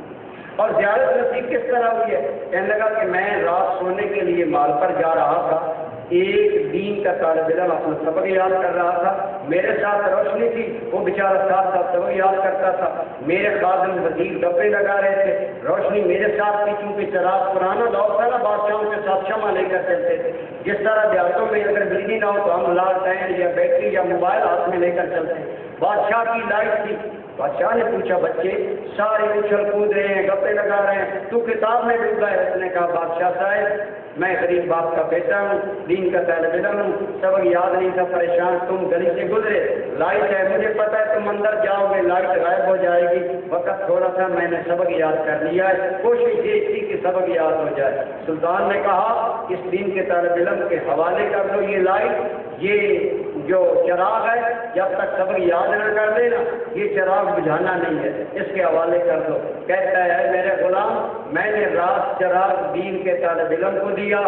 اور زیارت نصیب کس طرح ہوئی ہے؟ کہنے لگا کہ میں رات سونے کے لیے مال پر جا رہا تھا. ایک دین کا طالب علم اپنا سبق یاد کر رہا تھا. میرے ساتھ روشنی تھی، وہ بیچارہ ساتھ ساتھ سبق یاد کرتا تھا. میرے خادم وزیر ڈبے لگا رہے تھے، روشنی میرے ساتھ تھی. چونکہ چراغ پرانا دور تھا نا، بادشاہوں کے ساتھ شمع لے کر چلتے تھے. جس طرح دیہاتوں میں اگر بجلی نہ ہو تو ہم لالٹین یا بیٹری یا موبائل ہاتھ میں لے کر چلتے. بادشاہ کی لائٹ تھی. بادشاہ نے پوچھا بچے سارے اچھل کود رہے ہیں, گپے لگا رہے ہیں, تو کتاب میں ڈوبا ہے. اس نے کہا بادشاہ صاحب میں غریب باپ کا بیٹا ہوں, دین کا طالب علم ہوں, سبق یاد نہیں تھا, پریشان, تم گلی سے گزرے, لائٹ ہے, مجھے پتا ہے تم اندر جاؤ گے لائٹ غائب ہو جائے گی, وقت تھوڑا تھا, میں نے سبق یاد کر لیا ہے, کوشش یہ تھی کہ سبق یاد ہو جائے. سلطان نے کہا اس دین کے طالب علم کے حوالے کر دو یہ لائٹ, یہ جو چراغ ہے جب تک سبق یاد نہ کر دینا یہ چراغ بجھانا نہیں ہے, اس کے حوالے کر دو. کہتا ہے میرے غلام میں نے رات چراغ دین کے طالب علم کو دیا,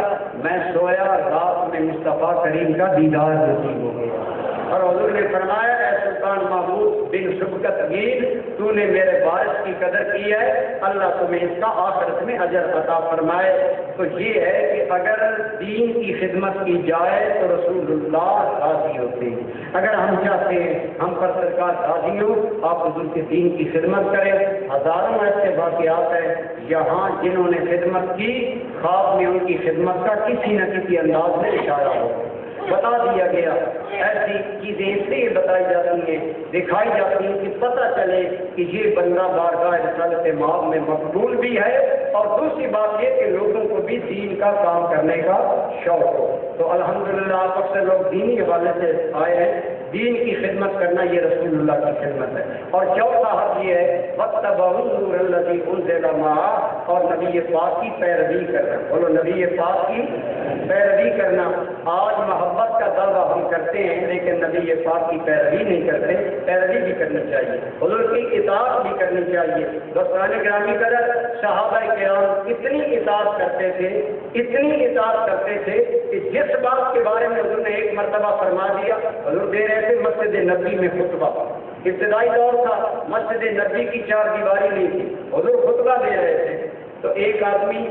میں سویا, رات میں مصطفیٰ کریم کا دیدار نصیب ہو گیا. اور حضور نے فرمایا اے سلطان محمود بن سبکت گیر, تو نے میرے وارث کی قدر کی ہے, اللہ تمہیں اس کا آخرت میں اجر عطا فرمائے. تو یہ ہے کہ اگر دین کی خدمت کی جائے تو رسول اللہ راضی ہوتے ہیں. اگر ہم چاہتے ہیں ہم پر سرکار راضی ہو, آپ حضور کے دین کی خدمت کریں. ہزاروں ایسے واقعات ہیں یہاں جنہوں نے خدمت کی, خواب میں ان کی خدمت کا کسی نہ کسی انداز میں اشارہ ہو, بتا دیا گیا. ایسی چیزیں اس لیے بتائی جاتی ہیں, دکھائی جاتی ہیں کہ پتہ چلے کہ یہ بندہ بارگاہ رسالت مآب میں مقبول بھی ہے, اور دوسری بات یہ کہ لوگوں کو بھی دین کا کام کرنے کا شوق ہو. تو الحمدللہ آپ اکثر لوگ دینی حوالے سے آئے ہیں, دین کی خدمت کرنا یہ رسول اللہ کی خدمت ہے. اور چوتھا حق یہ ہے واتبعوا النور الذی انزل معہ, اور نبی پاک کی پیروی کرنا. بولو نبی پاک کی پیروی کرنا. آج محبت کا دعویٰ ہم کرتے ہیں لیکن نبی پاک کی پیروی نہیں کرتے. پیروی بھی کرنی چاہیے, حضور کی اطاعت بھی کرنی چاہیے. دوستان گرامی قدر صحابہ کرام اتنی اطاعت کرتے تھے, اتنی اطاعت کرتے تھے کہ جس بات کے بارے میں حضور نے ایک مرتبہ فرما دیا, حضور دے رہے تھے مسجد نبی میں خطبہ, ابتدائی دور تھا, مسجد نبی کی چار دیواری نہیں تھی, حضور خطبہ دے رہے تھے. تو ایک آدمی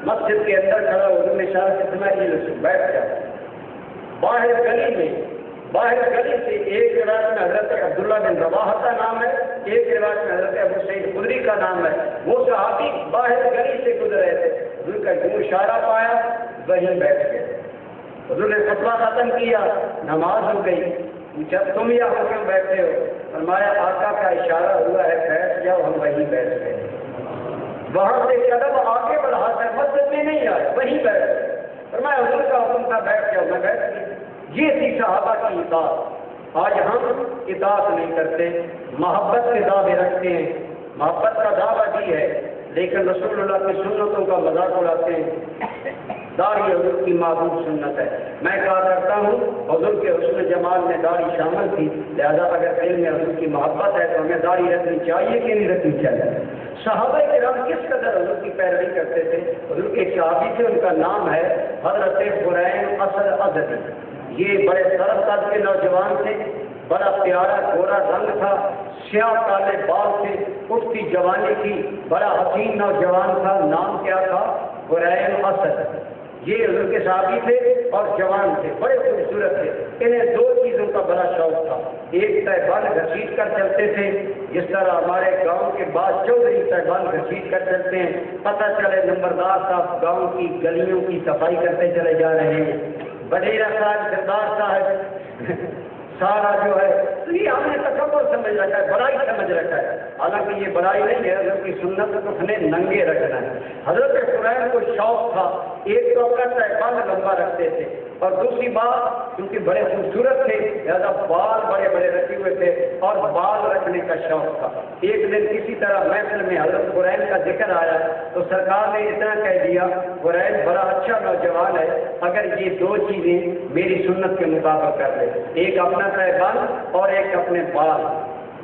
مسجد کے اندر کھڑا, حضور نے اشارہ سے فرمایا بیٹھ جائے. باہر گلی سے ایک روایت میں حضرت عبداللہ بن رواحہ کا نام ہے, ایک روایت میں حضرت ابو سعید خدری کا نام ہے. وہ صحابی باہر گلی سے گزر رہے تھے, حضور کا یوں اشارہ پایا, وہیں بیٹھ گئے. حضور نے خطبہ ختم کیا, نماز ہو گئی. پوچھا تم یہاں کیوں بیٹھے ہو؟ فرمایا آقا کا اشارہ ہوا ہے بیٹھ جاؤ, ہم وہیں بیٹھ گئے. وہاں سے قدم آگے بڑھا کر مسجد میں نہیں آئے, وہیں بیٹھ گئے. فرمایا حضور کا حکم تھا بیٹھ جاؤ, میں بیٹھ گیا. یہ تھی صحابہ کی اطاعت. آج ہم اطاعت نہیں کرتے, محبت کے دعوے رکھتے ہیں, محبت کا دعویٰ بھی ہے لیکن رسول اللہ کی سنتوں کا مذاق اڑاتے ہیں. داڑھی حضور کی معبود سنت ہے. میں کہا کرتا ہوں حضور کے حسن جمال میں داڑھی شامل تھی, لہذا اگر دل میں حضور کی محبت ہے تو ہمیں داڑھی رکھنی چاہیے کہ نہیں رکھنی چاہیے. صحابہ کرام کس قدر حضور کی پیروی کرتے تھے. حضور کے صحابی تھے, ان کا نام ہے حضرت قرین اسد ازدی. یہ بڑے سرد قد کے نوجوان تھے, بڑا پیارا گورا رنگ تھا, سیاہ کالے بال تھے, اٹھتی جوانی کی, بڑا حسین نوجوان تھا. نام کیا تھا؟ قرین اسد. یہ حضور کے صحابی تھے اور جوان تھے, بڑے خوبصورت تھے. انہیں دو چیزوں کا بڑا شوق تھا. ایک تہبند گھسیٹ کر چلتے تھے, جس طرح ہمارے گاؤں کے بعد چودھری تہبند گھسیٹ کر چلتے ہیں, پتہ چلے نمبردار صاحب گاؤں کی گلیوں کی صفائی کرتے چلے جا رہے ہیں. وڈیرا صاحب, سردار صاحب, سارا جو ہے تو یہ ہم نے تکبر سمجھ رکھا ہے, بڑائی سمجھ رکھا ہے. حالانکہ یہ بڑائی نہیں ہے, حضرت کی سنت کو اپنے ننگے رکھنا ہے. حضرت قرآن کو شوق تھا, ایک تو اپنا تہبند لمبا رکھتے تھے, اور دوسری بات کیونکہ بڑے خوبصورت تھے لہٰذا بال بڑے بڑے رکھے ہوئے تھے اور بال رکھنے کا شوق تھا. ایک دن کسی طرح محفل میں حضرت قرآن کا ذکر آیا تو سرکار نے اتنا کہہ دیا, قرآن بڑا اچھا نوجوان ہے, اگر یہ دو چیزیں میری سنت کے مطابق کر لے, ایک اپنا تہبند اور ایک اپنے بال.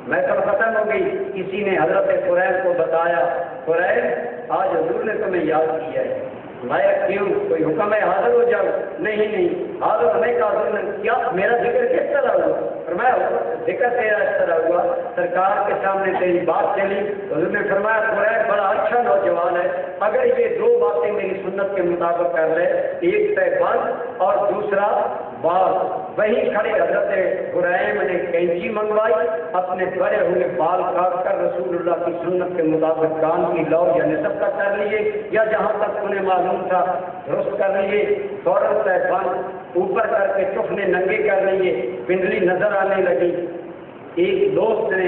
محفل ختم ہو گئی, کسی نے حضرت قرآن کو بتایا, قرآن آج حضور نے تمہیں یاد کیا ہے. میں کیوں, کوئی حکم ہے حاضر ہو جاؤ؟ نہیں, حاضر ہونے کا حضور نے کیا, میرا ذکر کس طرح ہوا؟ فرمایا ذکر تیرا اس طرح ہوا, سرکار کے سامنے تیری بات چلی. حضور نے فرمایا قرآن بڑا اچھا نوجوان ہے, اگر یہ دو باتیں میری سنت کے مطابق کر لے, ایک تہبند اور دوسرا بال. وہیں کھڑے حضرت قرآن نے کینچی منگوائی, اپنے بڑے ہوئے بال کاٹ کر رسول اللہ کی سنت کے مطابق کان کی لو یا نصب تک کر لیے, یا جہاں تک انہیں معلوم تھا درست کر لیے. فوراً تہبند اوپر کر کے چفنے ننگے کر لیے, پنڈلی نظر آنے لگی. ایک دوست نے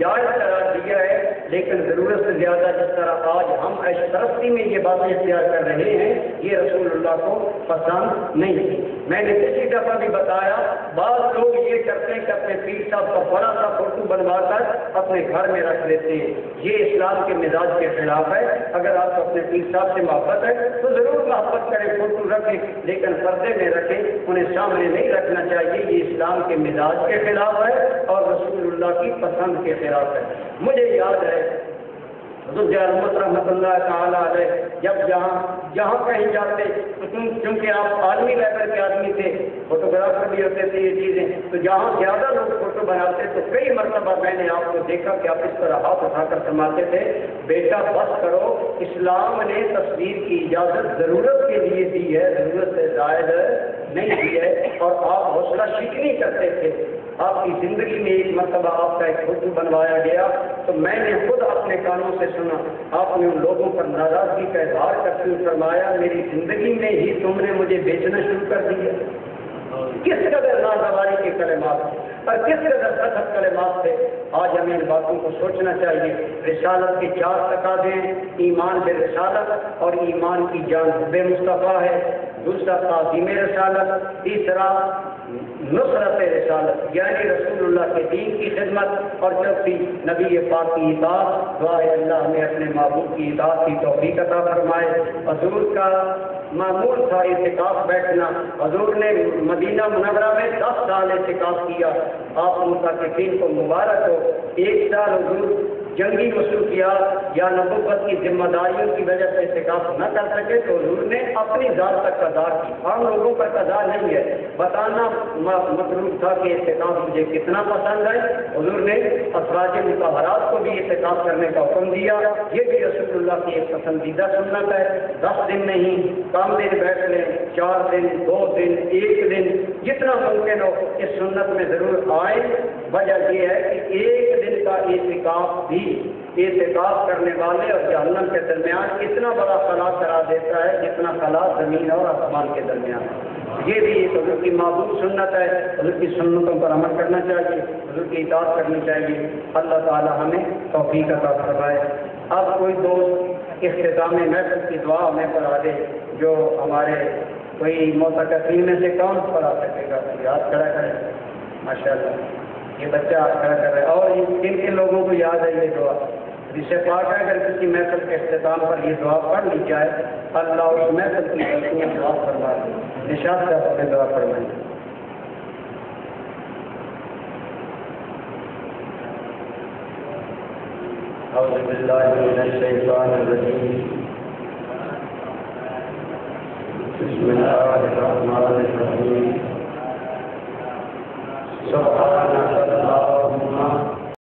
جائز قرار دیا ہے، لیکن ضرورت سے زیادہ جس طرح آج ہم عیش پرستی میں یہ باتیں اختیار کر رہے ہیں، یہ رسول اللہ کو پسند نہیں تھی۔ میں نے پچھلی دفعہ بھی بتایا، بعض لوگ یہ کرتے ہیں کہ اپنے پیر صاحب کا بڑا سا فوٹو بنوا کر اپنے گھر میں رکھ لیتے ہیں، یہ اسلام کے مزاج کے خلاف ہے۔ اگر آپ کو اپنے پیر صاحب سے محبت ہے تو ضرور محبت کریں، فوٹو رکھیں، لیکن پردے میں رکھیں، انہیں سامنے نہیں رکھنا چاہیے، یہ اسلام کے مزاج کے خلاف ہے اور رسول اللہ کی پسند کے خلاف ہے۔ مجھے یاد ہے حضرت احمد رحمۃ اللہ تعالیٰ علیہ جب جہاں کہیں جاتے، چونکہ آپ عالمی لیول کے آدمی تھے، فوٹوگرافر بھی ہوتے تھے یہ چیزیں، تو جہاں زیادہ لوگ فوٹو بناتے تو کئی مرتبہ میں نے آپ کو دیکھا کہ آپ اس طرح ہاتھ اٹھا کر فرماتے تھے، بیٹا بس کرو، اسلام نے تصویر کی اجازت ضرورت کے لیے دی ہے، ضرورت سے زائد نہیں دی ہے، اور آپ حوصلہ شکنی کرتے تھے۔ آپ کی زندگی میں ایک مرتبہ آپ کا ایک فوٹو بنوایا گیا تو میں نے خود اپنے کانوں سے سنا، آپ نے ان لوگوں پر ناراضگی کا اظہار کرتے ہوئے فرمایا، میری زندگی میں ہی تم نے مجھے بیچنا شروع کر دیا۔ کس قدر ناگواری کے کلمات اور کس قدر سخت کلمات تھے۔ آج ہمیں ان باتوں کو سوچنا چاہیے۔ رسالت کے 4 تقاضے ہیں، ایمان برسالت اور ایمان کی جان حب مصطفیٰ ہے، دوسرا تعظیم رسالت، تیسرا نصرت رسالت یعنی رسول اللہ کے دین کی خدمت، اور چوتھی نبی پاک کی اطاعت۔ دعا ہے اللہ ہمیں اپنے محبوب کی اطاعت کی توفیق عطا فرمائے۔ حضور کا معمول تھا اعتکاف بیٹھنا، حضور نے مدینہ منورہ میں 10 سال اعتکاف کیا۔ آپ متقین کو مبارک ہو، 1 سال حضور جنگی مصروفیات یا نبوت کی ذمہ داریوں کی وجہ سے اعتکاف نہ کر سکے تو حضور نے اپنی ذات تک قضا کی، عام لوگوں پر قضا نہیں ہے۔ بتانا مطلوب تھا کہ اعتکاف مجھے کتنا پسند ہے، حضور نے افراج مطہرات کو بھی اعتکاف کرنے کا حکم دیا، یہ بھی رسول اللہ کی ایک پسندیدہ سنت ہے۔ 10 دن نہیں، کم دن بیٹھ لیں، 4 دن، 2 دن، 1 دن، جتنا ممکن ہو اس سنت میں ضرور آئیں۔ وجہ یہ ہے کہ 1 دن کا اعتکاف بھی اعتکاف کرنے والے اور جہنم کے درمیان اتنا بڑا خلا کرا دیتا ہے جتنا خلا زمین اور آسمان کے درمیان۔ یہ بھی ایک حضور کی معبود سنت ہے، حضور کی سنتوں پر عمل کرنا چاہیے، حضور کی اطاعت کرنی چاہیے۔ اللہ تعالی ہمیں توفیق عطا فرمائے۔ اب کوئی دوست اختتام محفل کی دعا ہمیں پڑھا دے، جو ہمارے کوئی معتکفین میں سے کون پڑھا سکے گا؟ یاد کھڑا کریں۔ ماشاء اللہ یہ بچہ کھڑا کر رہا ہے، اور کن کن لوگوں کو یاد ہے یہ دعا؟ جسے پاک ہے اگر کسی محفل کے اختتام پر یہ دعا پڑھ لی جائے، اللہ اس محفل کی غلطیاں معاف فرما دے۔ نشاط سے اپنے دعا فرمائیں۔ اعوذ باللہ من الشیطان الرجیم، بسم اللہ الرحمن الرحیم، سبحان